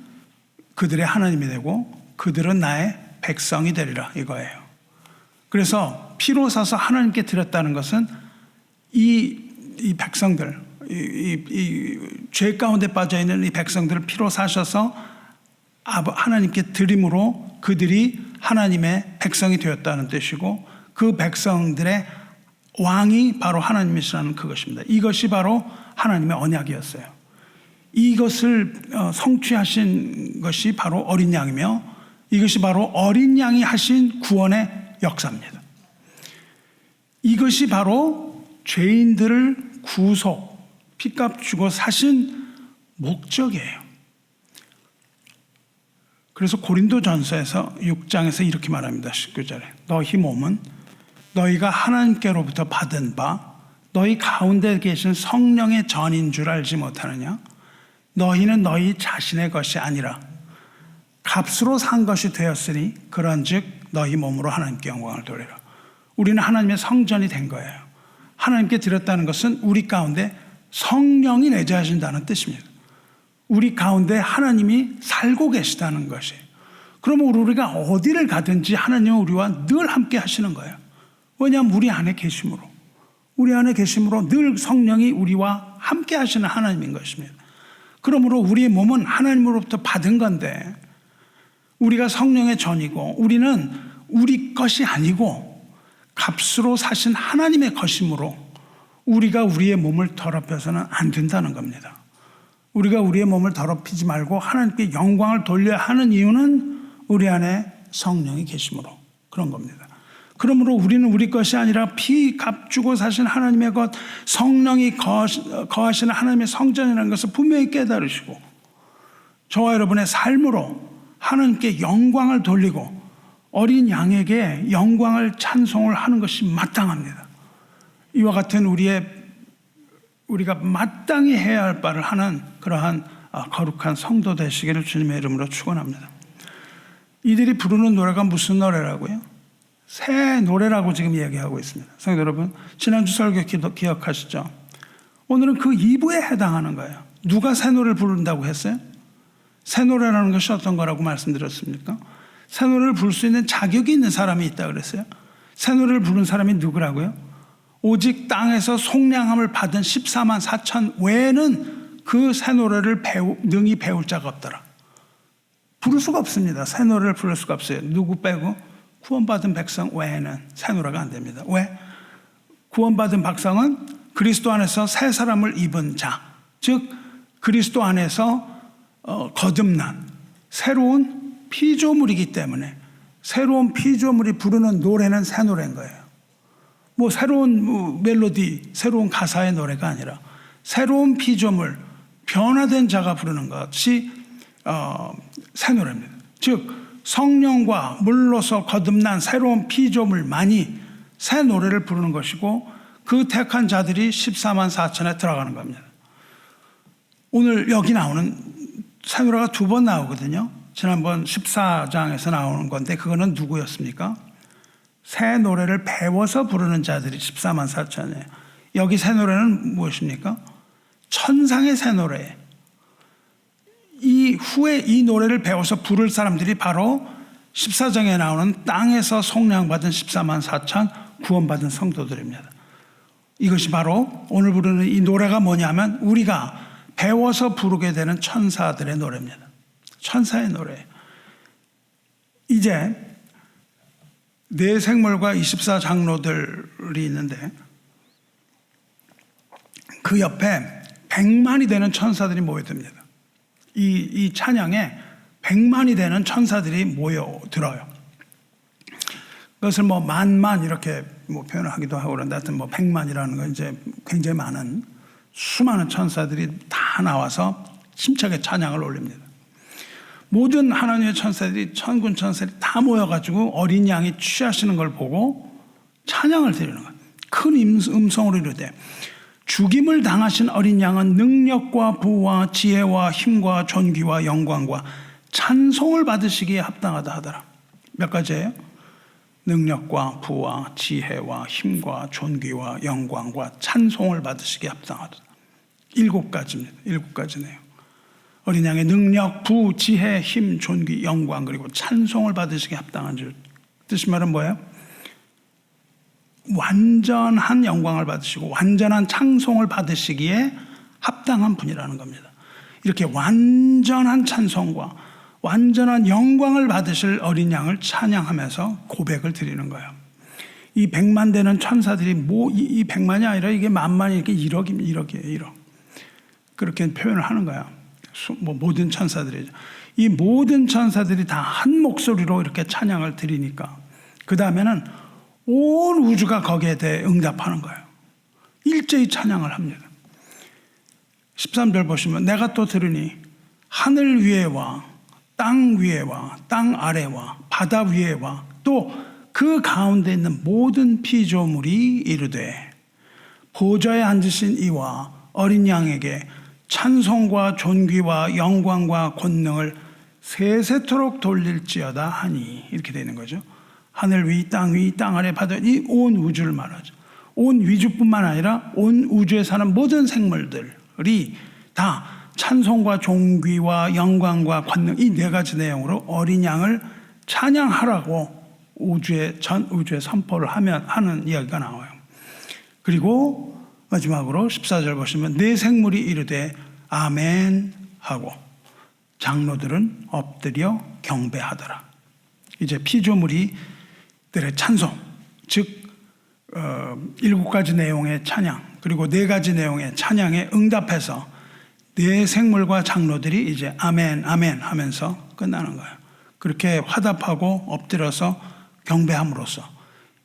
그들의 하나님이 되고 그들은 나의 백성이 되리라, 이거예요. 그래서 피로 사서 하나님께 드렸다는 것은 이 백성들, 죄 가운데 빠져 있는 이 백성들을 피로 사셔서 하나님께 드림으로 그들이 하나님의 백성이 되었다는 뜻이고, 그 백성들의 왕이 바로 하나님이시라는 그것입니다. 이것이 바로 하나님의 언약이었어요. 이것을 성취하신 것이 바로 어린 양이며, 이것이 바로 어린 양이 하신 구원의 역사입니다. 이것이 바로 죄인들을 구속, 피값 주고 사신 목적이에요. 그래서 고린도전서에서 6장에서 이렇게 말합니다. 19절에 너희 몸은 너희가 하나님께로부터 받은 바 너희 가운데 계신 성령의 전인 줄 알지 못하느냐? 너희는 너희 자신의 것이 아니라 값으로 산 것이 되었으니 그런즉 너희 몸으로 하나님께 영광을 돌리라. 우리는 하나님의 성전이 된 거예요. 하나님께 드렸다는 것은 우리 가운데 성령이 내재하신다는 뜻입니다. 우리 가운데 하나님이 살고 계시다는 것이에요. 그러면 우리가 어디를 가든지 하나님은 우리와 늘 함께 하시는 거예요. 왜냐하면 우리 안에 계심으로, 우리 안에 계심으로 늘 성령이 우리와 함께 하시는 하나님인 것입니다. 그러므로 우리의 몸은 하나님으로부터 받은 건데, 우리가 성령의 전이고 우리는 우리 것이 아니고 값으로 사신 하나님의 것이므로 우리가 우리의 몸을 더럽혀서는 안 된다는 겁니다. 우리가 우리의 몸을 더럽히지 말고 하나님께 영광을 돌려야 하는 이유는 우리 안에 성령이 계심으로 그런 겁니다. 그러므로 우리는 우리 것이 아니라 피 값 주고 사신 하나님의 것, 성령이 거하시는 하나님의 성전이라는 것을 분명히 깨달으시고, 저와 여러분의 삶으로 하나님께 영광을 돌리고 어린 양에게 영광을 찬송을 하는 것이 마땅합니다. 이와 같은 우리가 마땅히 해야 할 바를 하는 그러한 거룩한 성도 되시기를 주님의 이름으로 축원합니다. 이들이 부르는 노래가 무슨 노래라고요? 새 노래라고 지금 이야기하고 있습니다. 성도 여러분, 지난주 설교 기억하시죠? 오늘은 그 2부에 해당하는 거예요. 누가 새 노래를 부른다고 했어요? 새 노래라는 것이 어떤 거라고 말씀드렸습니까? 새 노래를 부를 수 있는 자격이 있는 사람이 있다 그랬어요. 새 노래를 부른 사람이 누구라고요? 오직 땅에서 속량함을 받은 14만 4천 외에는 그 새 노래를 능히 배울 자가 없더라. 부를 수가 없습니다. 새 노래를 부를 수가 없어요. 누구 빼고? 구원받은 백성 외에는 새 노래가 안 됩니다. 왜? 구원받은 백성은 그리스도 안에서 새 사람을 입은 자, 즉 그리스도 안에서 거듭난 새로운 피조물이기 때문에 새로운 피조물이 부르는 노래는 새 노래인 거예요. 뭐 새로운 멜로디, 새로운 가사의 노래가 아니라 새로운 피조물, 변화된 자가 부르는 것이 새 노래입니다. 즉 성령과 물로서 거듭난 새로운 피조물만이 새 노래를 부르는 것이고, 그 택한 자들이 14만 4천에 들어가는 겁니다. 오늘 여기 나오는 새 노래가 2번 나오거든요. 지난번 14장에서 나오는 건데 그거는 누구였습니까? 새 노래를 배워서 부르는 자들이 14만 4천이에요. 여기 새 노래는 무엇입니까? 천상의 새 노래예요. 이 후에 이 노래를 배워서 부를 사람들이 바로 14장에 나오는 땅에서 속량받은 14만 4천 구원받은 성도들입니다. 이것이 바로 오늘 부르는 이 노래가 뭐냐면 우리가 배워서 부르게 되는 천사들의 노래입니다. 천사의 노래. 이제 네 생물과 24장로들이 있는데 그 옆에 100만이 되는 천사들이 모여듭니다. 이 찬양에 100만이 되는 천사들이 모여들어요. 그것을 뭐 만만 이렇게 뭐 표현을 하기도 하고 그런데 하여튼 뭐 100만이라는 건 이제 굉장히 많은 수많은 천사들이 다 나와서 힘차게 찬양을 올립니다. 모든 하나님의 천사들이 천군 천사들이 다 모여가지고 어린 양이 취하시는 걸 보고 찬양을 드리는 거예요. 큰 음성으로 이르되 죽임을 당하신 어린 양은 능력과 부와 지혜와 힘과 존귀와 영광과 찬송을 받으시기에 합당하다 하더라. 몇 가지예요? 능력과 부와 지혜와 힘과 존귀와 영광과 찬송을 받으시기에 합당하다. 7가지입니다. 7가지네요. 어린 양의 능력, 부, 지혜, 힘, 존귀, 영광 그리고 찬송을 받으시기에 합당한 줄. 뜻이 말은 뭐예요? 완전한 영광을 받으시고 완전한 찬송을 받으시기에 합당한 분이라는 겁니다. 이렇게 완전한 찬송과 완전한 영광을 받으실 어린 양을 찬양하면서 고백을 드리는 거예요. 이 100만 되는 천사들이 이 100만이 아니라 이게 만만이 이렇게 1억이에요. 1억. 그렇게 표현을 하는 거야. 모든 천사들이죠. 이 모든 천사들이 다 한 목소리로 이렇게 찬양을 드리니까 그 다음에는 온 우주가 거기에 대해 응답하는 거예요. 일제히 찬양을 합니다. 13절 보시면 내가 또 들으니 하늘 위에와 땅 위에와 땅 아래와 바다 위에와 또 그 가운데 있는 모든 피조물이 이르되 보좌에 앉으신 이와 어린 양에게 찬송과 존귀와 영광과 권능을 세세토록 돌릴지어다 하니 이렇게 되는 거죠. 하늘 위, 땅 아래, 바다 이 온 우주를 말하죠. 온 위주뿐만 아니라 온 우주에 사는 모든 생물들이 다 찬송과 존귀와 영광과 권능 이 네 가지 내용으로 어린 양을 찬양하라고 전 우주에 선포를 하는 이야기가 나와요. 그리고 마지막으로 14절 보시면 네 생물이 이르되 아멘 하고 장로들은 엎드려 경배하더라. 이제 피조물이들의 찬송, 즉 7가지 내용의 찬양 그리고 4가지 내용의 찬양에 응답해서 네 생물과 장로들이 이제 아멘 아멘 하면서 끝나는 거예요. 그렇게 화답하고 엎드려서 경배함으로써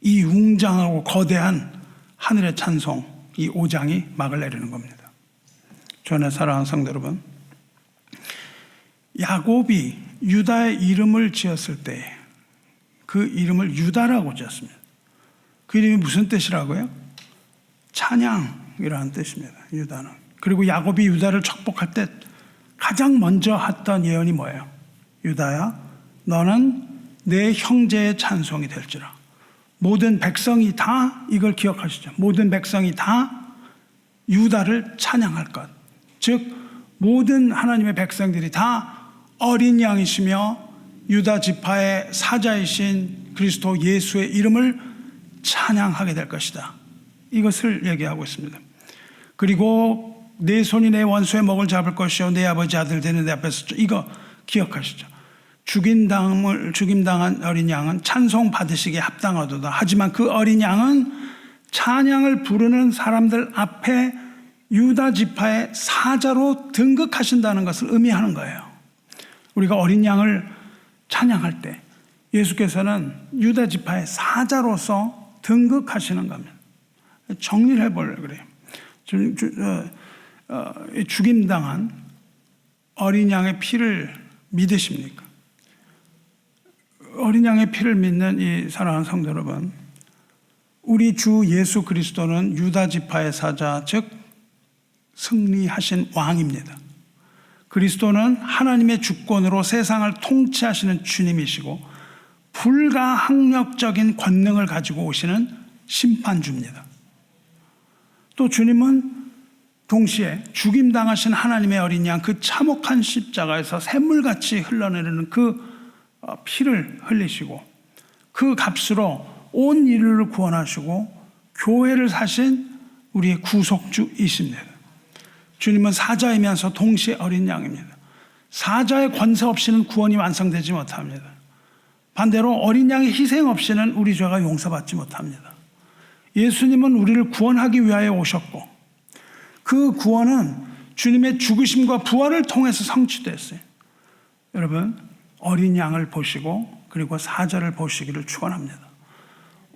이 웅장하고 거대한 하늘의 찬송 이 5장이 막을 내리는 겁니다. 주안의 사랑하는 성도 여러분, 야곱이 유다의 이름을 지었을 때 그 이름을 유다라고 지었습니다. 그 이름이 무슨 뜻이라고요? 찬양이라는 뜻입니다. 유다는. 그리고 야곱이 유다를 축복할 때 가장 먼저 했던 예언이 뭐예요? 유다야, 너는 내 형제의 찬송이 될지라. 모든 백성이 다 이걸 기억하시죠. 모든 백성이 다 유다를 찬양할 것. 즉 모든 하나님의 백성들이 다 어린 양이시며 유다 지파의 사자이신 그리스도 예수의 이름을 찬양하게 될 것이다. 이것을 얘기하고 있습니다. 그리고 내 손이 내 원수의 목을 잡을 것이요 내 아버지 아들 되는 내 앞에서 이거 기억하시죠. 죽임당한 어린 양은 찬송 받으시기에 합당하도다. 하지만 그 어린 양은 찬양을 부르는 사람들 앞에 유다 지파의 사자로 등극하신다는 것을 의미하는 거예요. 우리가 어린 양을 찬양할 때 예수께서는 유다 지파의 사자로서 등극하시는 겁니다. 정리를 해보려고 그래요. 죽임당한 어린 양의 피를 믿으십니까? 어린 양의 피를 믿는 이 사랑하는 성도 여러분, 우리 주 예수 그리스도는 유다 지파의 사자, 즉 승리하신 왕입니다. 그리스도는 하나님의 주권으로 세상을 통치하시는 주님이시고 불가항력적인 권능을 가지고 오시는 심판주입니다. 또 주님은 동시에 죽임당하신 하나님의 어린 양 그 참혹한 십자가에서 샘물같이 흘러내리는 그 피를 흘리시고 그 값으로 온 인류를 구원하시고 교회를 사신 우리의 구속주이십니다. 주님은 사자이면서 동시에 어린 양입니다. 사자의 권세 없이는 구원이 완성되지 못합니다. 반대로 어린 양의 희생 없이는 우리 죄가 용서받지 못합니다. 예수님은 우리를 구원하기 위하여 오셨고 그 구원은 주님의 죽으심과 부활을 통해서 성취됐어요. 여러분, 어린 양을 보시고 그리고 사자를 보시기를 축원합니다.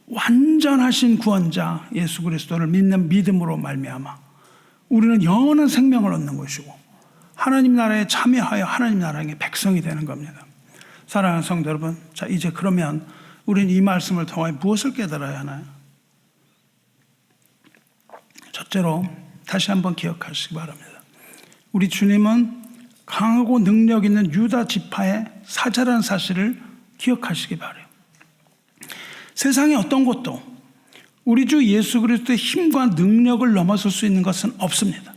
완전하신 구원자 예수 그리스도를 믿는 믿음으로 말미암아 우리는 영원한 생명을 얻는 것이고 하나님 나라에 참여하여 하나님 나라의 백성이 되는 겁니다. 사랑하는 성도 여러분, 자 이제 그러면 우리는 이 말씀을 통해 무엇을 깨달아야 하나요? 첫째로 다시 한번 기억하시기 바랍니다. 우리 주님은 강하고 능력 있는 유다 지파의 사자라는 사실을 기억하시기 바라요. 세상의 어떤 것도 우리 주 예수 그리스도의 힘과 능력을 넘어설 수 있는 것은 없습니다.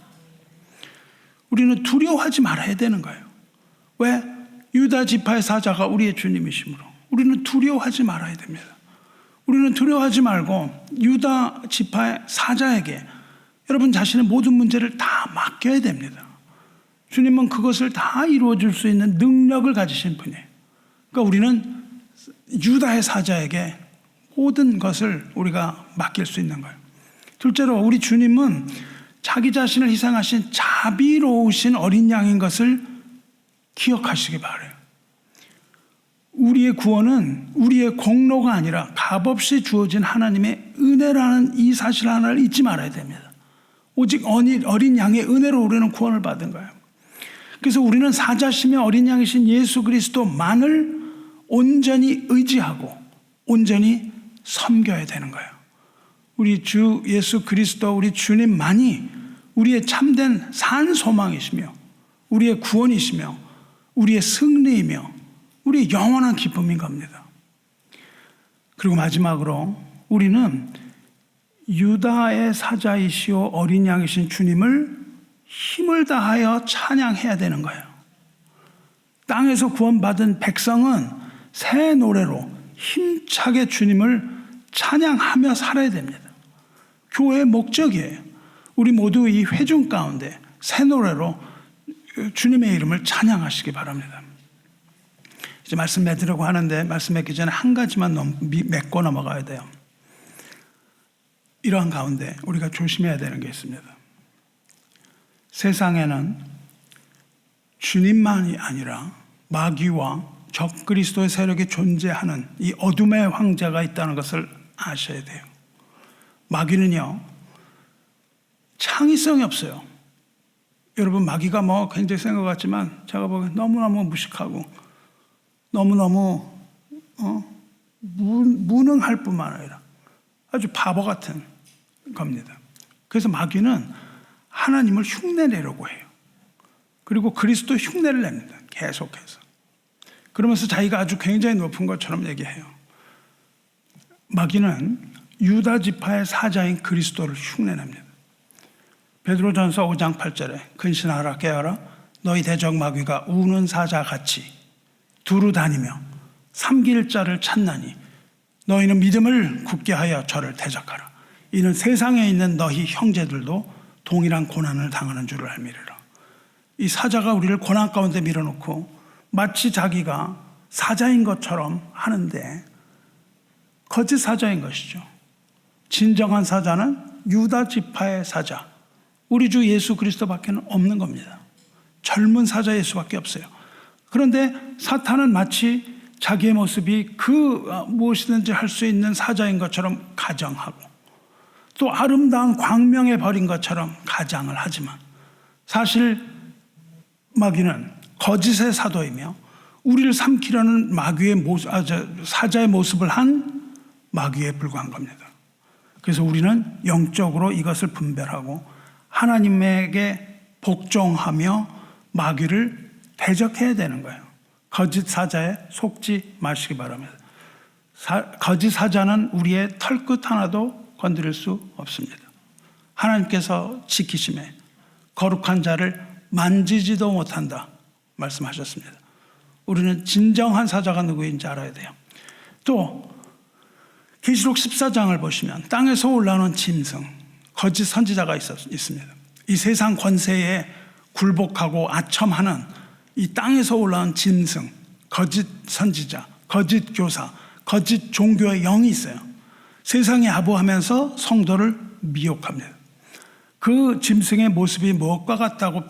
우리는 두려워하지 말아야 되는 거예요. 왜? 유다 지파의 사자가 우리의 주님이시므로 우리는 두려워하지 말아야 됩니다. 우리는 두려워하지 말고 유다 지파의 사자에게 여러분 자신의 모든 문제를 다 맡겨야 됩니다. 주님은 그것을 다 이루어줄 수 있는 능력을 가지신 분이에요. 그러니까 우리는 유다의 사자에게 모든 것을 우리가 맡길 수 있는 거예요. 둘째로 우리 주님은 자기 자신을 희생하신 자비로우신 어린 양인 것을 기억하시기 바라요. 우리의 구원은 우리의 공로가 아니라 값없이 주어진 하나님의 은혜라는 이 사실 하나를 잊지 말아야 됩니다. 오직 어린 양의 은혜로 우리는 구원을 받은 거예요. 그래서 우리는 사자심의 어린 양이신 예수 그리스도만을 온전히 의지하고 온전히 섬겨야 되는 거예요. 우리 주 예수 그리스도 우리 주님만이 우리의 참된 산 소망이시며 우리의 구원이시며 우리의 승리이며 우리의 영원한 기쁨인 겁니다. 그리고 마지막으로 우리는 유다의 사자이시오 어린 양이신 주님을 힘을 다하여 찬양해야 되는 거예요. 땅에서 구원받은 백성은 새 노래로 힘차게 주님을 찬양하며 살아야 됩니다. 교회의 목적이에요. 우리 모두 이 회중 가운데 새 노래로 주님의 이름을 찬양하시기 바랍니다. 이제 말씀 맺으려고 하는데 말씀 맺기 전에 한 가지만 맺고 넘어가야 돼요. 이러한 가운데 우리가 조심해야 되는 게 있습니다. 세상에는 주님만이 아니라 마귀와 적그리스도의 세력이 존재하는 이 어둠의 황제가 있다는 것을 아셔야 돼요. 마귀는요, 창의성이 없어요. 여러분, 마귀가 뭐 굉장히 센 것 같지만 제가 보기엔 너무너무 무식하고 너무너무 무능할 뿐만 아니라 아주 바보 같은 겁니다. 그래서 마귀는 하나님을 흉내내려고 해요. 그리고 그리스도 흉내를 냅니다. 계속해서. 그러면서 자기가 아주 굉장히 높은 것처럼 얘기해요. 마귀는 유다 지파의 사자인 그리스도를 흉내냅니다. 베드로전서 5장 8절에 근신하라 깨어라 너희 대적 마귀가 우는 사자같이 두루 다니며 삼킬 자를 찾나니 너희는 믿음을 굳게 하여 저를 대적하라. 이는 세상에 있는 너희 형제들도 동일한 고난을 당하는 줄을 알미리라. 이 사자가 우리를 고난 가운데 밀어놓고 마치 자기가 사자인 것처럼 하는데 거짓 사자인 것이죠. 진정한 사자는 유다 지파의 사자, 우리 주 예수 그리스도밖에 없는 겁니다. 젊은 사자 예수밖에 없어요. 그런데 사탄은 마치 자기의 모습이 무엇이든지 할 수 있는 사자인 것처럼 가정하고 또 아름다운 광명에 버린 것처럼 가장을 하지만 사실 마귀는 거짓의 사도이며 우리를 삼키려는 사자의 모습을 한 마귀에 불과한 겁니다. 그래서 우리는 영적으로 이것을 분별하고 하나님에게 복종하며 마귀를 대적해야 되는 거예요. 거짓 사자에 속지 마시기 바랍니다. 거짓 사자는 우리의 털끝 하나도 건드릴 수 없습니다. 하나님께서 지키심에 거룩한 자를 만지지도 못한다 말씀하셨습니다. 우리는 진정한 사자가 누구인지 알아야 돼요. 또 계시록 14장을 보시면 땅에서 올라오는 짐승, 거짓 선지자가 있습니다. 이 세상 권세에 굴복하고 아첨하는 이 땅에서 올라온 짐승, 거짓 선지자, 거짓 교사, 거짓 종교의 영이 있어요. 세상에 아부하면서 성도를 미혹합니다. 그 짐승의 모습이 무엇과 같다고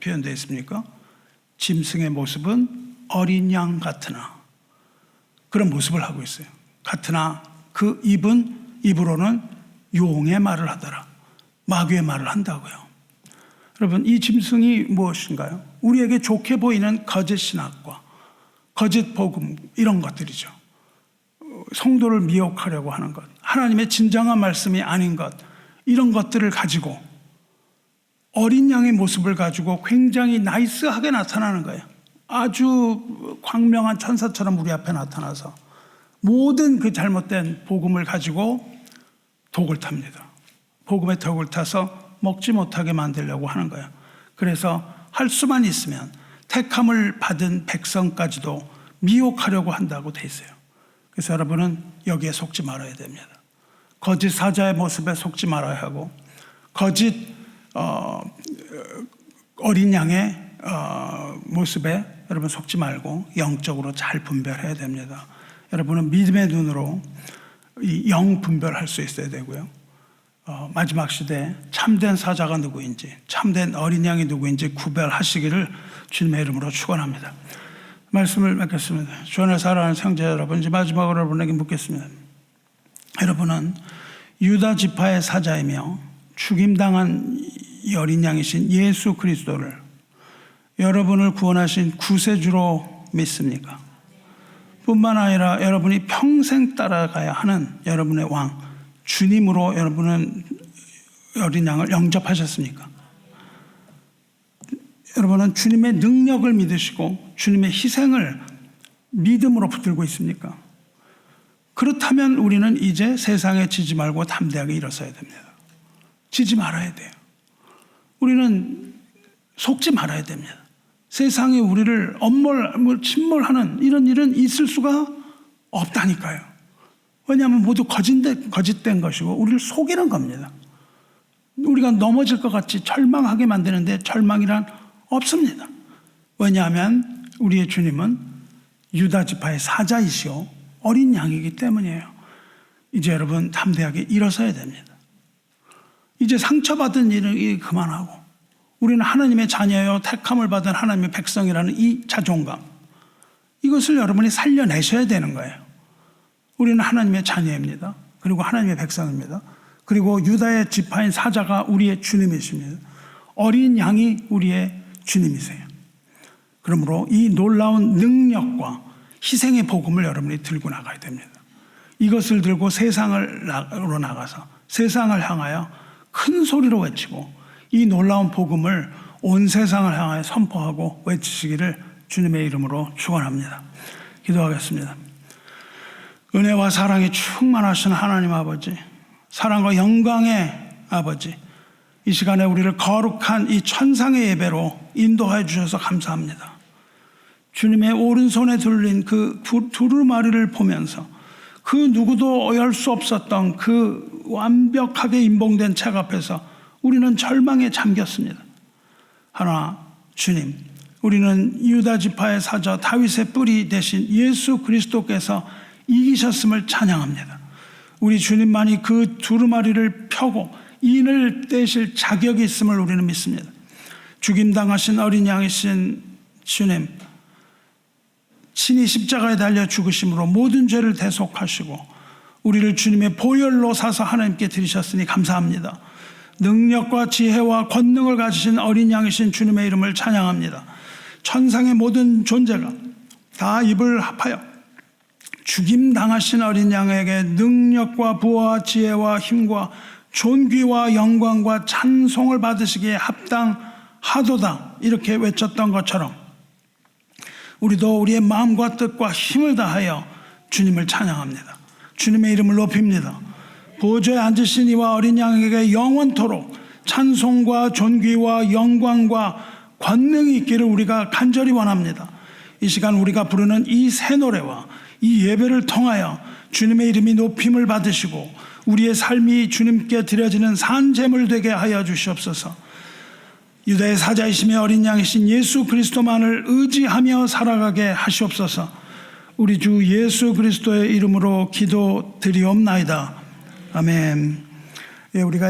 표현되어 있습니까? 짐승의 모습은 어린 양 같으나 그런 모습을 하고 있어요. 같으나 그 입으로는 용의 말을 하더라. 마귀의 말을 한다고요. 여러분, 이 짐승이 무엇인가요? 우리에게 좋게 보이는 거짓 신학과 거짓 복음 이런 것들이죠. 성도를 미혹하려고 하는 것, 하나님의 진정한 말씀이 아닌 것, 이런 것들을 가지고 어린 양의 모습을 가지고 굉장히 나이스하게 나타나는 거예요. 아주 광명한 천사처럼 우리 앞에 나타나서 모든 그 잘못된 복음을 가지고 독을 탑니다. 복음의 독을 타서 먹지 못하게 만들려고 하는 거예요. 그래서 할 수만 있으면 택함을 받은 백성까지도 미혹하려고 한다고 돼 있어요. 그래서 여러분은 여기에 속지 말아야 됩니다. 거짓 사자의 모습에 속지 말아야 하고 거짓 어린 양의 모습에 여러분 속지 말고 영적으로 잘 분별해야 됩니다. 여러분은 믿음의 눈으로 이 영 분별할 수 있어야 되고요. 마지막 시대에 참된 사자가 누구인지, 참된 어린 양이 누구인지 구별하시기를 주님의 이름으로 축원합니다. 말씀을 맺겠습니다. 주 안에 사랑하는 형제 여러분, 이제 마지막으로 여러분에게 묻겠습니다. 여러분은 유다 지파의 사자이며 죽임당한 이 어린 양이신 예수 그리스도를 여러분을 구원하신 구세주로 믿습니까? 뿐만 아니라 여러분이 평생 따라가야 하는 여러분의 왕 주님으로 여러분은 어린 양을 영접하셨습니까? 여러분은 주님의 능력을 믿으시고 주님의 희생을 믿음으로 붙들고 있습니까? 그렇다면 우리는 이제 세상에 지지 말고 담대하게 일어서야 됩니다. 지지 말아야 돼요. 우리는 속지 말아야 됩니다. 세상이 우리를 침몰하는 이런 일은 있을 수가 없다니까요. 왜냐하면 모두 거짓된 것이고 우리를 속이는 겁니다. 우리가 넘어질 것 같이 절망하게 만드는데 절망이란 없습니다. 왜냐하면 우리의 주님은 유다 지파의 사자이시오 어린 양이기 때문이에요. 이제 여러분 담대하게 일어서야 됩니다. 이제 상처받은 일을 그만하고 우리는 하나님의 자녀요 택함을 받은 하나님의 백성이라는 이 자존감, 이것을 여러분이 살려내셔야 되는 거예요. 우리는 하나님의 자녀입니다. 그리고 하나님의 백성입니다. 그리고 유다의 지파인 사자가 우리의 주님이십니다. 어린 양이 우리의 주님이세요. 그러므로 이 놀라운 능력과 희생의 복음을 여러분이 들고 나가야 됩니다. 이것을 들고 세상으로 나가서 세상을 향하여 큰 소리로 외치고 이 놀라운 복음을 온 세상을 향하여 선포하고 외치시기를 주님의 이름으로 축원합니다. 기도하겠습니다. 은혜와 사랑이 충만하신 하나님 아버지, 사랑과 영광의 아버지, 이 시간에 우리를 거룩한 이 천상의 예배로 인도하여 주셔서 감사합니다. 주님의 오른손에 들린 그 두루마리를 보면서 그 누구도 열 수 없었던 그 완벽하게 인봉된 책 앞에서 우리는 절망에 잠겼습니다. 하나, 주님, 우리는 유다 지파의 사자 다윗의 뿌리 대신 예수 그리스도께서 이기셨음을 찬양합니다. 우리 주님만이 그 두루마리를 펴고 인을 떼실 자격이 있음을 우리는 믿습니다. 죽임당하신 어린 양이신 주님, 친히 십자가에 달려 죽으심으로 모든 죄를 대속하시고 우리를 주님의 보혈로 사서 하나님께 드리셨으니 감사합니다. 능력과 지혜와 권능을 가지신 어린 양이신 주님의 이름을 찬양합니다. 천상의 모든 존재가 다 입을 합하여 죽임당하신 어린 양에게 능력과 부와 지혜와 힘과 존귀와 영광과 찬송을 받으시기에 합당하도다 이렇게 외쳤던 것처럼 우리도 우리의 마음과 뜻과 힘을 다하여 주님을 찬양합니다. 주님의 이름을 높입니다. 보좌에 앉으신 이와 어린 양에게 영원토록 찬송과 존귀와 영광과 권능이 있기를 우리가 간절히 원합니다. 이 시간 우리가 부르는 이 새 노래와 이 예배를 통하여 주님의 이름이 높임을 받으시고 우리의 삶이 주님께 드려지는 산제물 되게 하여 주시옵소서. 유다의 사자이시며 어린 양이신 예수 그리스도만을 의지하며 살아가게 하시옵소서. 우리 주 예수 그리스도의 이름으로 기도드리옵나이다. 아멘. 우리가